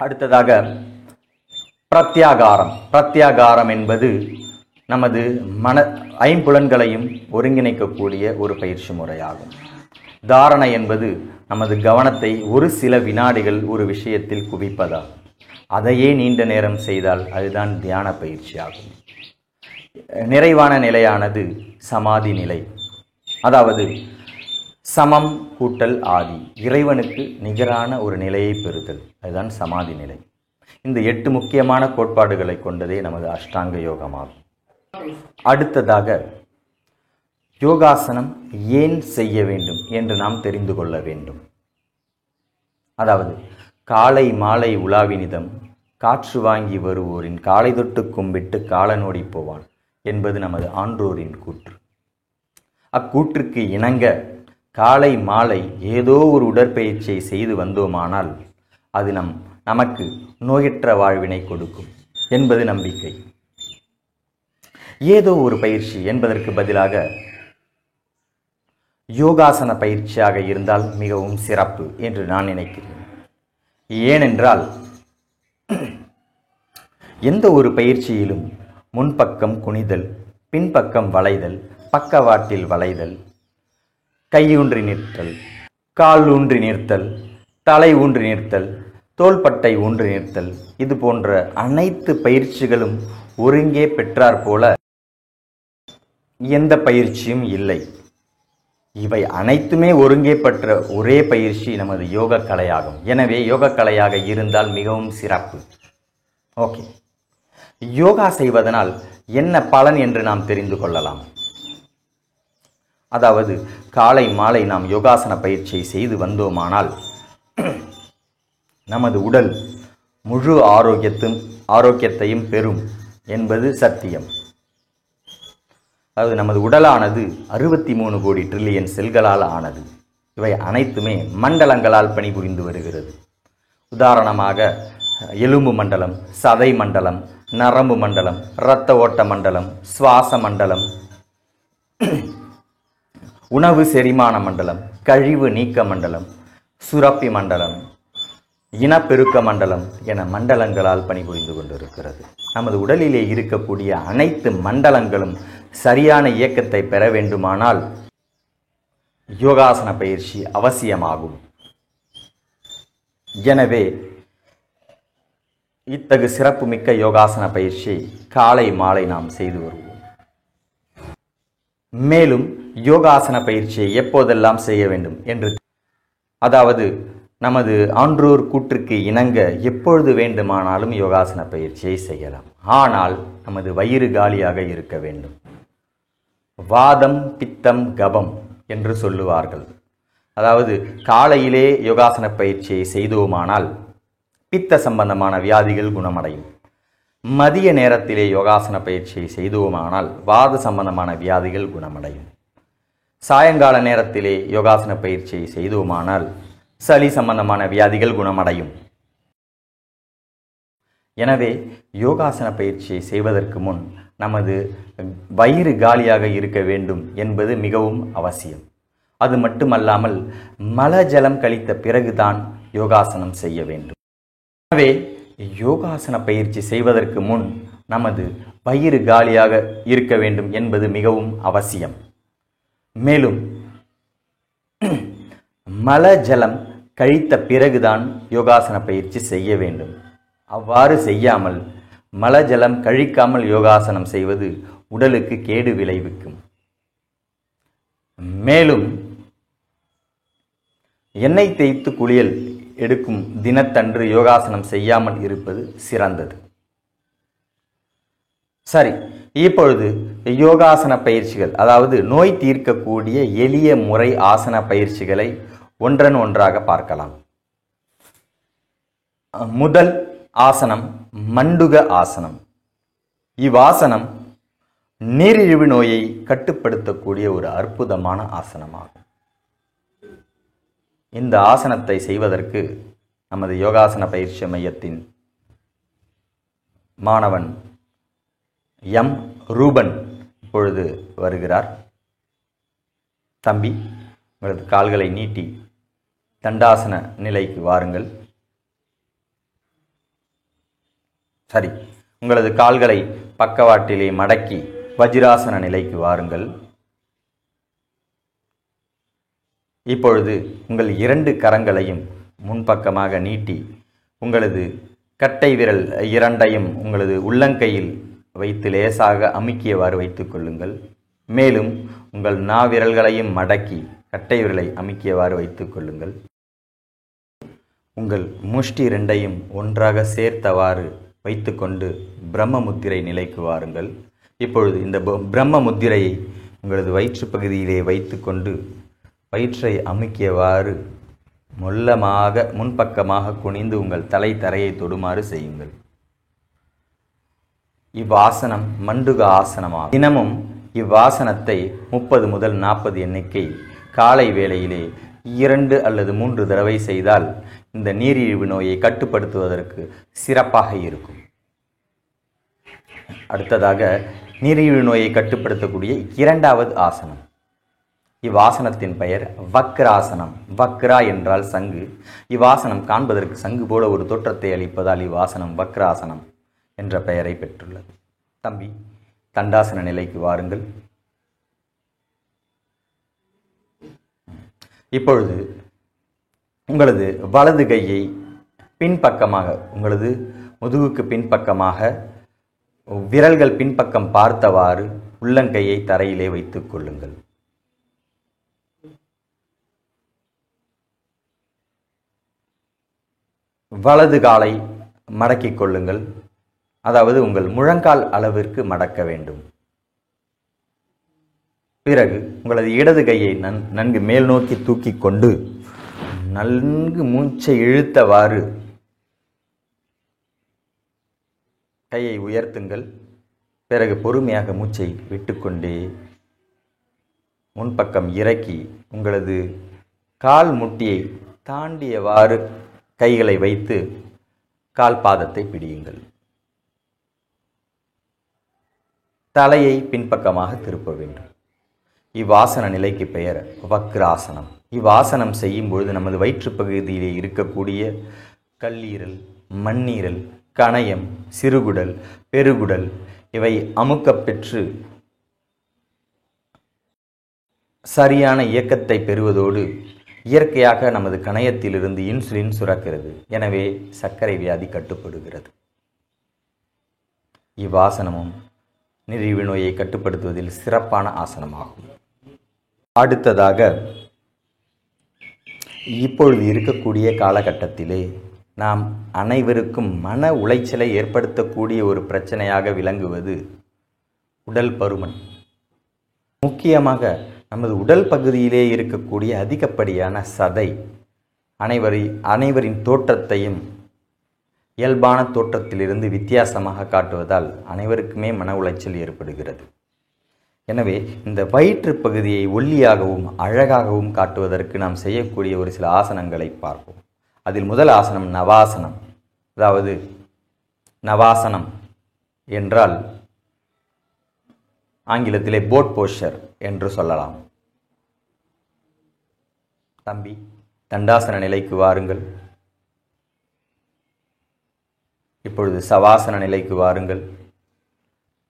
அடுத்ததாக பிரத்யாகாரம் என்பது நமது ஐம்புலன்களையும் ஒருங்கிணைக்கக்கூடிய ஒரு பயிற்சி முறையாகும். தாரணை என்பது நமது கவனத்தை ஒரு சில வினாடிகள் ஒரு விஷயத்தில் குவிப்பதாகும். அதையே நீண்ட நேரம் செய்தால் அதுதான் தியான பயிற்சி ஆகும். நிறைவான நிலையானது சமாதி நிலை. அதாவது சமம் கூட்டல் ஆதி, இறைவனுக்கு நிகரான ஒரு நிலையை பெறுதல், அதுதான் சமாதி நிலை. இந்த 8 முக்கியமான கோட்பாடுகளை கொண்டதே நமது அஷ்டாங்க யோகமாகும். அடுத்ததாக யோகாசனம் ஏன் செய்ய வேண்டும் என்று நாம் தெரிந்து கொள்ள வேண்டும். அதாவது காலை மாலை உலாவினிதம் காற்று வாங்கி வருவோரின் காலை தொட்டு கும்பிட்டு காலனோடி போவான் என்பது நமது ஆன்றோரின் கூற்று. அக்கூற்றுக்கு இணங்க காலை மாலை ஏதோ ஒரு உடற்பயிற்சியை செய்து வந்தோமானால் அது நமக்கு நோயற்ற வாழ்வினை கொடுக்கும் என்பது நம்பிக்கை. ஏதோ ஒரு பயிற்சி என்பதற்கு பதிலாக யோகாசன பயிற்சியாக இருந்தால் மிகவும் சிறப்பு என்று நான் நினைக்கிறேன். ஏனென்றால் எந்த ஒரு பயிற்சியிலும் முன்பக்கம் குனிதல், பின்பக்கம் வளைதல், பக்கவாட்டில் வளைதல், கையூன்றி நிறுத்தல், கால் ஊன்றி நிறுத்தல், தலை ஊன்றி நிறுத்தல், தோள்பட்டை ஊன்றி நிறுத்தல், இது போன்ற அனைத்து பயிற்சிகளும் ஒருங்கே பெற்றார் போல எந்த பயிற்சியும் இல்லை. இவை அனைத்துமே ஒருங்கே பெற்ற ஒரே பயிற்சி நமது யோக கலையாகும். எனவே யோக கலையாக இருந்தால் மிகவும் சிறப்பு. ஓகே, யோகா செய்வதனால் என்ன பலன் என்று நாம் தெரிந்து கொள்ளலாம். அதாவது காலை மாலை நாம் யோகாசன பயிற்சியை செய்து வந்தோமானால் நமது உடல் முழு ஆரோக்கியத்தையும் பெறும் என்பது சத்தியம். அதாவது நமது உடலானது 63 கோடி ட்ரில்லியன் செல்களால் ஆனது. இவை அனைத்துமே மண்டலங்களால் பணிபுரிந்து வருகிறது. உதாரணமாக எலும்பு மண்டலம், சதை மண்டலம், நரம்பு மண்டலம், இரத்த ஓட்ட மண்டலம், சுவாச மண்டலம், உணவு செரிமான மண்டலம், கழிவு நீக்க மண்டலம், சுரப்பி மண்டலம், இனப்பெருக்க மண்டலம் என மண்டலங்களால் பணிபுரிந்து கொண்டிருக்கிறது. நமது உடலிலே இருக்கக்கூடிய அனைத்து மண்டலங்களும் சரியான இயக்கத்தை பெற வேண்டுமானால் யோகாசன பயிற்சி அவசியமாகும். எனவே இத்தகு சிறப்புமிக்க யோகாசன பயிற்சியை காலை மாலை நாம் செய்து வருவோம். மேலும் யோகாசன பயிற்சியை எப்போதெல்லாம் செய்ய வேண்டும் என்று, அதாவது நமது ஆன்றோர் கூற்றுக்கு இணங்க எப்பொழுது வேண்டுமானாலும் யோகாசன பயிற்சியை செய்யலாம். ஆனால் நமது வயிறு காலியாக இருக்க வேண்டும். வாதம், பித்தம், கபம் என்று சொல்லுவார்கள். அதாவது காலையிலே யோகாசன பயிற்சியை செய்தோமானால் பித்த சம்பந்தமான வியாதிகள் குணமடையும். மதிய நேரத்திலே யோகாசன பயிற்சியை செய்தோமானால் வாத சம்பந்தமான வியாதிகள் குணமடையும். சாயங்கால நேரத்திலே யோகாசன பயிற்சியை செய்தோமானால் சளி சம்பந்தமான வியாதிகள் குணமடையும். எனவே யோகாசன பயிற்சியை செய்வதற்கு முன் நமது வயிறு காலியாக இருக்க வேண்டும் என்பது மிகவும் அவசியம். அது மட்டுமல்லாமல் மலஜலம் கழித்த பிறகுதான் யோகாசனம் செய்ய வேண்டும். எனவே யோகாசன பயிற்சி செய்வதற்கு முன் நமது வயிறு காலியாக இருக்க வேண்டும் என்பது மிகவும் அவசியம். மேலும் மலஜலம் கழித்த பிறகுதான் யோகாசன பயிற்சி செய்ய வேண்டும். அவ்வாறு செய்யாமல் மலஜலம் கழிக்காமல் யோகாசனம் செய்வது உடலுக்கு கேடு விளைவிக்கும். மேலும் எண்ணெய் தேய்த்து குளியல் எடுக்கும் தினத்தன்று யோகாசனம் செய்யாமல் இருப்பது சிறந்தது. சரி, இப்பொழுது யோகாசன பயிற்சிகள், அதாவது நோய் தீர்க்கக்கூடிய எளிய முறை ஆசன பயிற்சிகளை ஒன்றன் ஒன்றாக பார்க்கலாம். முதல் ஆசனம் மண்டுக ஆசனம். இவ்வாசனம் நீரிழிவு நோயை கட்டுப்படுத்தக்கூடிய ஒரு அற்புதமான ஆசனமாகும். இந்த ஆசனத்தை செய்வதற்கு நமது யோகாசன பயிற்சி மையத்தின் மாணவன் எம் ரூபன் இப்பொழுது வருகிறார். தம்பி, உங்களது கால்களை நீட்டி தண்டாசன நிலைக்கு வாருங்கள். சரி, உங்களது கால்களை பக்கவாட்டிலே மடக்கி வஜ்ராசன நிலைக்கு வாருங்கள். இப்பொழுது உங்கள் 2 கரங்களையும் முன்பக்கமாக நீட்டி உங்களது கட்டை விரல் 2ஐயும் உங்களது உள்ளங்கையில் வைத்து லேசாக அமுக்கியவாறு வைத்துக் கொள்ளுங்கள். மேலும் உங்கள் நாவிரல்களையும் மடக்கி கட்டை விரலை அமுக்கியவாறு வைத்துக் கொள்ளுங்கள். உங்கள் முஷ்டி 2ஐயும் ஒன்றாக சேர்த்தவாறு வைத்துக்கொண்டு பிரம்ம முத்திரை நிலைக்கு வாருங்கள். இப்பொழுது இந்த பிரம்ம முத்திரையை உங்களது வயிற்று பகுதியிலே வைத்துக்கொண்டு வயிற்றை அமுக்கியவாறு மொல்லமாக முன்பக்கமாக குனிந்து உங்கள் தலை தரையை தொடுமாறு செய்யுங்கள். இவ்வாசனம் மண்டுக ஆசனமாகும். தினமும் இவ்வாசனத்தை 30 முதல் 40 எண்ணிக்கை காலை வேளையிலே 2 அல்லது 3 தடவை செய்தால் இந்த நீரிழிவு நோயை கட்டுப்படுத்துவதற்கு சிறப்பாக இருக்கும். அடுத்ததாக நீரிழிவு நோயை கட்டுப்படுத்தக்கூடிய 2வது ஆசனம். இவ்வாசனத்தின் பெயர் வக்ராசனம். வக்ரா என்றால் சங்கு. இவ்வாசனம் காண்பதற்கு சங்கு போல ஒரு தோற்றத்தை அளிப்பதால் இவ்வாசனம் வக்ராசனம் என்ற பெயரை பெற்றுள்ளது. தம்பி, தண்டாசன நிலைக்கு வாருங்கள். இப்பொழுது உங்களது வலது கையை பின்பக்கமாக, உங்களது முதுகுக்கு பின்பக்கமாக விரல்கள் பின்பக்கம் பார்த்தவாறு உள்ளங்கையை தரையிலே வைத்துக் கொள்ளுங்கள். வலது காலை மடக்கிக் கொள்ளுங்கள். அதாவது உங்கள் முழங்கால் அளவிற்கு மடக்க வேண்டும். பிறகு உங்களது இடது கையை நன்கு மேல் நோக்கி தூக்கி கொண்டு நன்கு மூச்சை இழுத்தவாறு கையை உயர்த்துங்கள். பிறகு பொறுமையாக மூச்சை விட்டுக்கொண்டே முன்பக்கம் இறக்கி உங்களது கால் முட்டியை தாண்டியவாறு கைகளை வைத்து கால் பாதத்தை பிடியுங்கள். தலையை பின்பக்கமாக திருப்ப வேண்டும். இவ்வாசன நிலைக்கு பெயர் வக்ராசனம். இவ்வாசனம் செய்யும் பொழுது நமது வயிற்று பகுதியிலே இருக்கக்கூடிய கல்லீரல், மண்ணீரல், கணையம், சிறுகுடல், பெருகுடல் இவை அமுக்கப் பெற்று சரியான இயக்கத்தை பெறுவதோடு இயற்கையாக நமது கணையத்திலிருந்து இன்சுலின் சுரக்கிறது. எனவே சர்க்கரை வியாதி கட்டுப்படுகிறது. இவ்வாசனமும் நீரிழிவு நோயை கட்டுப்படுத்துவதில் சிறப்பான ஆசனமாகும். அடுத்ததாக, இப்பொழுது இருக்கக்கூடிய காலகட்டத்திலே நாம் அனைவருக்கும் மன உளைச்சலை ஏற்படுத்தக்கூடிய ஒரு பிரச்சனையாக விளங்குவது உடல் பருமன். முக்கியமாக நமது உடல் பகுதியிலே இருக்கக்கூடிய அதிகப்படியான சதை அனைவரின் தோற்றத்தையும் இயல்பான தோற்றத்திலிருந்து வித்தியாசமாக காட்டுவதால் அனைவருக்குமே மன உளைச்சல் ஏற்படுகிறது. எனவே இந்த வயிற்று பகுதியை ஒல்லியாகவும் அழகாகவும் காட்டுவதற்கு நாம் செய்யக்கூடிய ஒரு சில ஆசனங்களை பார்ப்போம். அதில் முதல் ஆசனம் நவாசனம். அதாவது நவாசனம் என்றால் ஆங்கிலத்திலே போட் போஸ்டர் என்று சொல்லலாம். தம்பி, தண்டாசன நிலைக்கு வாருங்கள். இப்பொழுது சவாசன நிலைக்கு வாருங்கள்.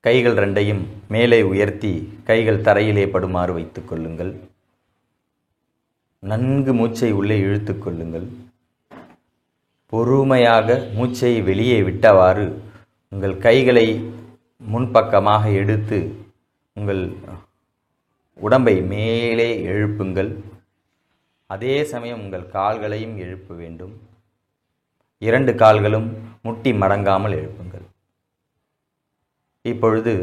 கைகள் ரெண்டையும் மேலே உயர்த்தி கைகள் தரையிலே படுமாறு வைத்துக் கொள்ளுங்கள். நன்கு மூச்சை உள்ளே இழுத்து கொள்ளுங்கள். பொறுமையாக மூச்சை வெளியே விட்டவாறு உங்கள் கைகளை முன்பக்கமாக எடுத்து உங்கள் உடம்பை மேலே எழுப்புங்கள். அதே சமயம் உங்கள் கால்களையும் எழுப்ப வேண்டும். 2 கால்களும் முட்டி மடங்காமல் எழுப்புங்கள். இப்பொழுது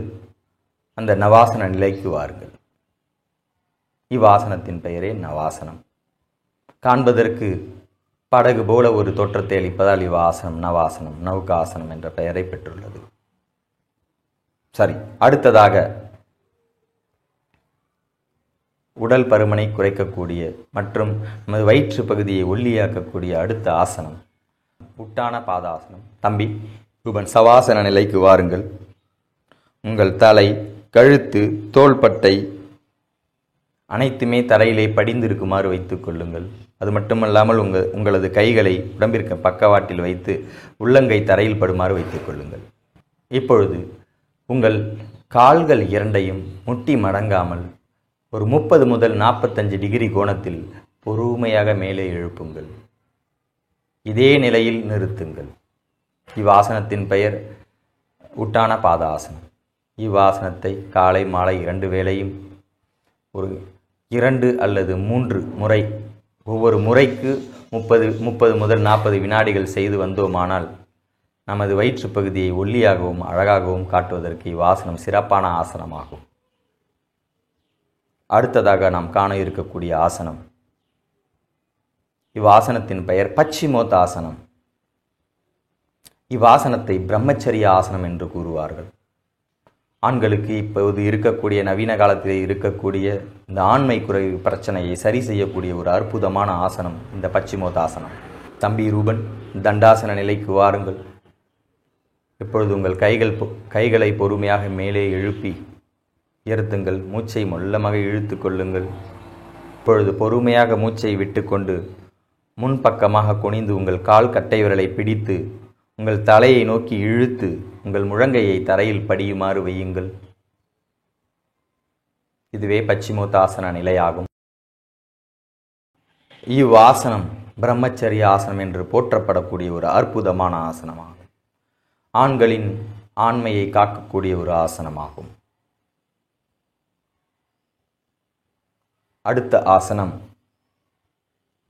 அந்த நவாசன நிலைக்கு வாருங்கள். இவ்வாசனத்தின் பெயரே நவாசனம். காண்பதற்கு படகு போல ஒரு தோற்றத்தை அளிப்பதால் இவ்வாசனம் நவாசனம், நௌகாசனம் என்ற பெயரை பெற்றுள்ளது. சரி, அடுத்ததாக உடல் பருமனை குறைக்கக்கூடிய மற்றும் நமது வயிற்று பகுதியை ஒல்லியாக்கக்கூடிய அடுத்த ஆசனம் உட்டான பாதாசனம். தம்பி ரூபன், சவாசன நிலைக்கு வாருங்கள். உங்கள் தலை, கழுத்து, தோள்பட்டை அனைத்துமே தரையிலே படிந்திருக்குமாறு வைத்துக் கொள்ளுங்கள். அது மட்டுமல்லாமல் உங்களது கைகளை உடம்பிற்கு பக்கவாட்டில் வைத்து உள்ளங்கை தரையில் படுமாறு வைத்துக் கொள்ளுங்கள். இப்பொழுது உங்கள் கால்கள் இரண்டையும் முட்டி மடங்காமல் ஒரு 30 முதல் 45 டிகிரி கோணத்தில் பொறுமையாக மேலே எழுப்புங்கள். இதே நிலையில் நிறுத்துங்கள். இவ்வாசனத்தின் பெயர் உட்டான பாதாசனம். இவ்வாசனத்தை காலை மாலை 2 வேளையும் ஒரு 2 அல்லது 3 முறை, ஒவ்வொரு முறைக்கு 30 முதல் 40 வினாடிகள் செய்து வந்தோமானால் நமது வயிற்று பகுதியை ஒல்லியாகவும் அழகாகவும் காட்டுவதற்கு இவ்வாசனம் சிறப்பான ஆசனமாகும். அடுத்ததாக நாம் காண இருக்கக்கூடிய ஆசனம், இவ்வாசனத்தின் பெயர் பச்சிமோத்தாசனம். இவ்வாசனத்தை பிரம்மச்சரிய ஆசனம் என்று கூறுவார்கள். ஆண்களுக்கு இப்போது இருக்கக்கூடிய நவீன காலத்தில் இருக்கக்கூடிய இந்த ஆண்மை குறைவு பிரச்சனையை சரி செய்யக்கூடிய ஒரு அற்புதமான ஆசனம் இந்த பச்சிமோத்தாசனம். தம்பி ரூபன், தண்டாசன நிலைக்கு வாருங்கள். இப்பொழுது உங்கள் கைகளை பொறுமையாக மேலே எழுப்பி உயர்த்துங்கள். மூச்சை மெல்லமாக இழுத்து கொள்ளுங்கள். இப்பொழுது பொறுமையாக மூச்சை விட்டுக்கொண்டு முன்பக்கமாக குனிந்து உங்கள் கால் கட்டை விரலை பிடித்து உங்கள் தலையை நோக்கி இழுத்து உங்கள் முழங்கையை தரையில் படியுமாறு வையுங்கள். இதுவே பச்சிமோத்தாசன நிலையாகும். இவ்வாசனம் பிரம்மச்சரிய ஆசனம் என்று போற்றப்படக்கூடிய ஒரு அற்புதமான ஆசனமாகும். ஆண்களின் ஆண்மையை காக்கக்கூடிய ஒரு ஆசனமாகும். அடுத்த ஆசனம்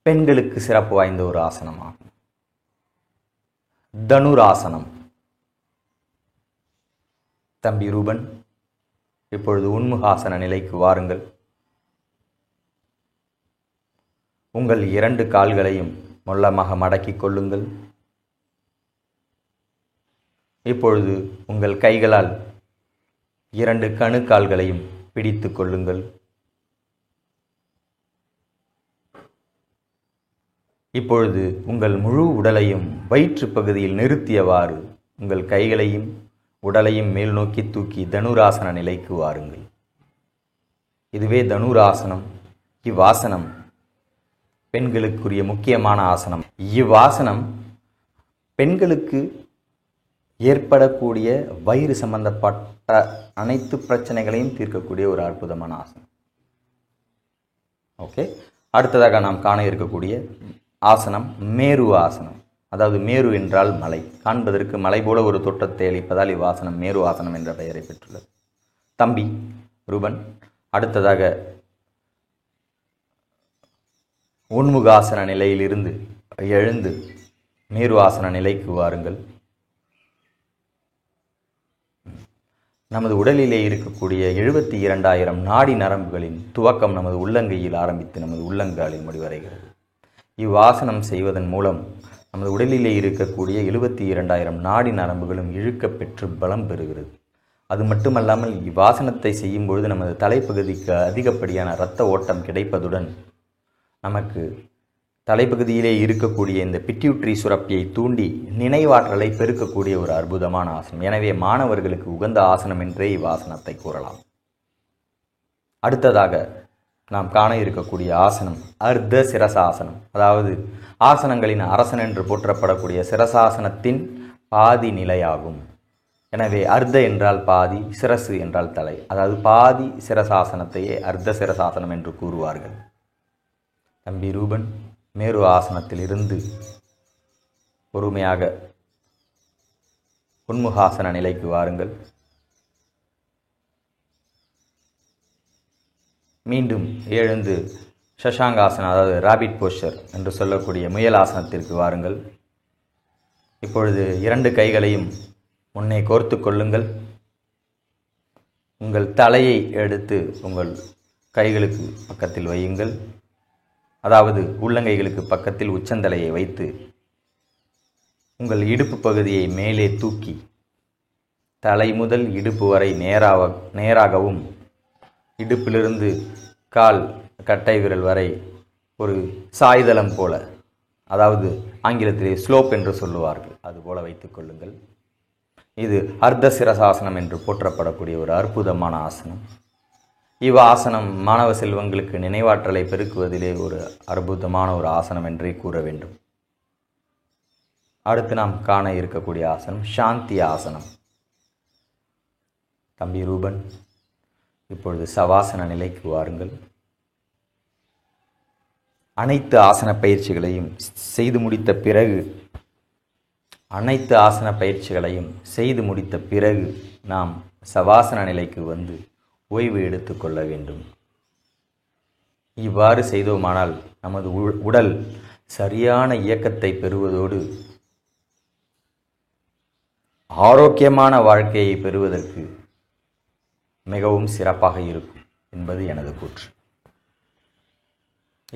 பெண்களுக்கு சிறப்பு வாய்ந்த ஒரு ஆசனமாகும். தனுராசனம். தம்பி ரூபன், இப்பொழுது உன்முகாசன நிலைக்கு வாருங்கள். உங்கள் 2 கால்களையும் மொல்லமாக மடக்கிக் கொள்ளுங்கள். இப்பொழுது உங்கள் கைகளால் 2 கணுக்கால்களையும் பிடித்து கொள்ளுங்கள். இப்பொழுது உங்கள் முழு உடலையும் வயிற்று பகுதியில் நிறுத்தியவாறு உங்கள் கைகளையும் உடலையும் மேல் நோக்கி தூக்கி தனுராசன நிலைக்கு வாருங்கள். இதுவே தனுராசனம். இவ்வாசனம் பெண்களுக்குரிய முக்கியமான ஆசனம். இவ்வாசனம் பெண்களுக்கு ஏற்படக்கூடிய வயிறு சம்பந்தப்பட்ட அனைத்து பிரச்சனைகளையும் தீர்க்கக்கூடிய ஒரு அற்புதமான ஆசனம். ஓகே, அடுத்ததாக நாம் காண இருக்கக்கூடிய ஆசனம் மேரு ஆசனம். அதாவது மேரு என்றால் மலை. காண்பதற்கு மலை போல ஒரு தோற்றத்தை அளிப்பதால் இவ்வாசனம் மேரு ஆசனம் என்ற பெயரை பெற்றுள்ளது. தம்பி ரூபன், அடுத்ததாக உன்முகாசன நிலையிலிருந்து எழுந்து மேரு ஆசன நிலைக்கு வாருங்கள். நமது உடலிலே இருக்கக்கூடிய 72,000 நாடி நரம்புகளின் துவக்கம் நமது உள்ளங்கையில் ஆரம்பித்து நமது உள்ளங்காலில் முடிவடைகிறது. இவ்வாசனம் செய்வதன் மூலம் நமது உடலிலே இருக்கக்கூடிய 72,000 நாடி நரம்புகளும் இழுக்கப் பெற்று பலம் பெறுகிறது. அது மட்டுமல்லாமல் இவ்வாசனத்தை செய்யும் பொழுது நமது தலைப்பகுதிக்கு அதிகப்படியான இரத்த ஓட்டம் கிடைப்பதுடன் நமக்கு தலைப்பகுதியிலே இருக்கக்கூடிய இந்த பிட்யூட்ரி சுரப்பியை தூண்டி நினைவாற்றலை பெருக்கக்கூடிய ஒரு அற்புதமான ஆசனம். எனவே மாணவர்களுக்கு உகந்த ஆசனம் என்றே இவ்வாசனத்தை கூறலாம். அடுத்ததாக நாம் காண இருக்கக்கூடிய ஆசனம் அர்த்த சிரசாசனம். அதாவது ஆசனங்களின் அரசன் என்று போற்றப்படக்கூடிய சிரசாசனத்தின் பாதி நிலையாகும். எனவே அர்த்த என்றால் பாதி, சிரசு என்றால் தலை. அதாவது பாதி சிரசாசனத்தையே அர்த்த சிரசாசனம் என்று கூறுவார்கள். தம்பி ரூபன், மேரு ஆசனத்தில் இருந்து பொறுமையாக உன்முகாசன நிலைக்கு வாருங்கள். மீண்டும் எழுந்து சஷாங்காசனம், அதாவது ராபிட் போஸ்டர் என்று சொல்லக்கூடிய முயல் ஆசனத்திற்கு வாருங்கள். இப்பொழுது 2 கைகளையும் முன்னே கோர்த்து கொள்ளுங்கள். உங்கள் தலையை எடுத்து உங்கள் கைகளுக்கு பக்கத்தில் வையுங்கள். அதாவது உள்ளங்கைகளுக்கு பக்கத்தில் உச்சந்தலையை வைத்து உங்கள் இடுப்பு பகுதியை மேலே தூக்கி தலை முதல் இடுப்பு வரை நேராகவும் இடுப்பிலிருந்து கால் கட்டை விரல் வரை ஒரு சாய்தளம் போல, அதாவது ஆங்கிலத்திலே ஸ்லோப் என்று சொல்லுவார்கள், அதுபோல வைத்துக் கொள்ளுங்கள். இது அர்த்த சிரசாசனம் என்று போற்றப்படக்கூடிய ஒரு அற்புதமான ஆசனம். இவ்வாசனம் மாணவ செல்வங்களுக்கு நினைவாற்றலை பெருக்குவதிலே ஒரு அற்புதமான ஒரு ஆசனம் என்றே கூற வேண்டும். அடுத்து நாம் காண இருக்கக்கூடிய ஆசனம் சாந்தி ஆசனம். தம்பி ரூபன், இப்பொழுது சவாசன நிலைக்கு வாருங்கள். அனைத்து ஆசன பயிற்சிகளையும் செய்து முடித்த பிறகு நாம் சவாசன நிலைக்கு வந்து ஓய்வு எடுத்துக்கொள்ள வேண்டும். இவ்வாறு செய்தோமானால் நமது உடல் சரியான இயக்கத்தை பெறுவதோடு ஆரோக்கியமான வாழ்க்கையை பெறுவதற்கு மிகவும் சிறப்பாக இருக்கும் என்பது எனது கூற்று.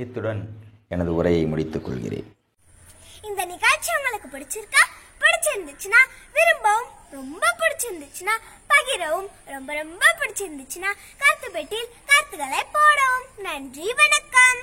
இத்துடன் எனது உரையை முடித்துக் கொள்கிறேன். இந்த நிகழ்ச்சி உங்களுக்கு பிடிச்சிருந்துச்சுன்னா விரும்பவும், ரொம்ப பிடிச்சிருந்துச்சுன்னா பகிரவும், ரொம்ப பிடிச்சிருந்துச்சுன்னா கருத்து பெட்டியில் கருத்துக்களை போடவும். நன்றி, வணக்கம்.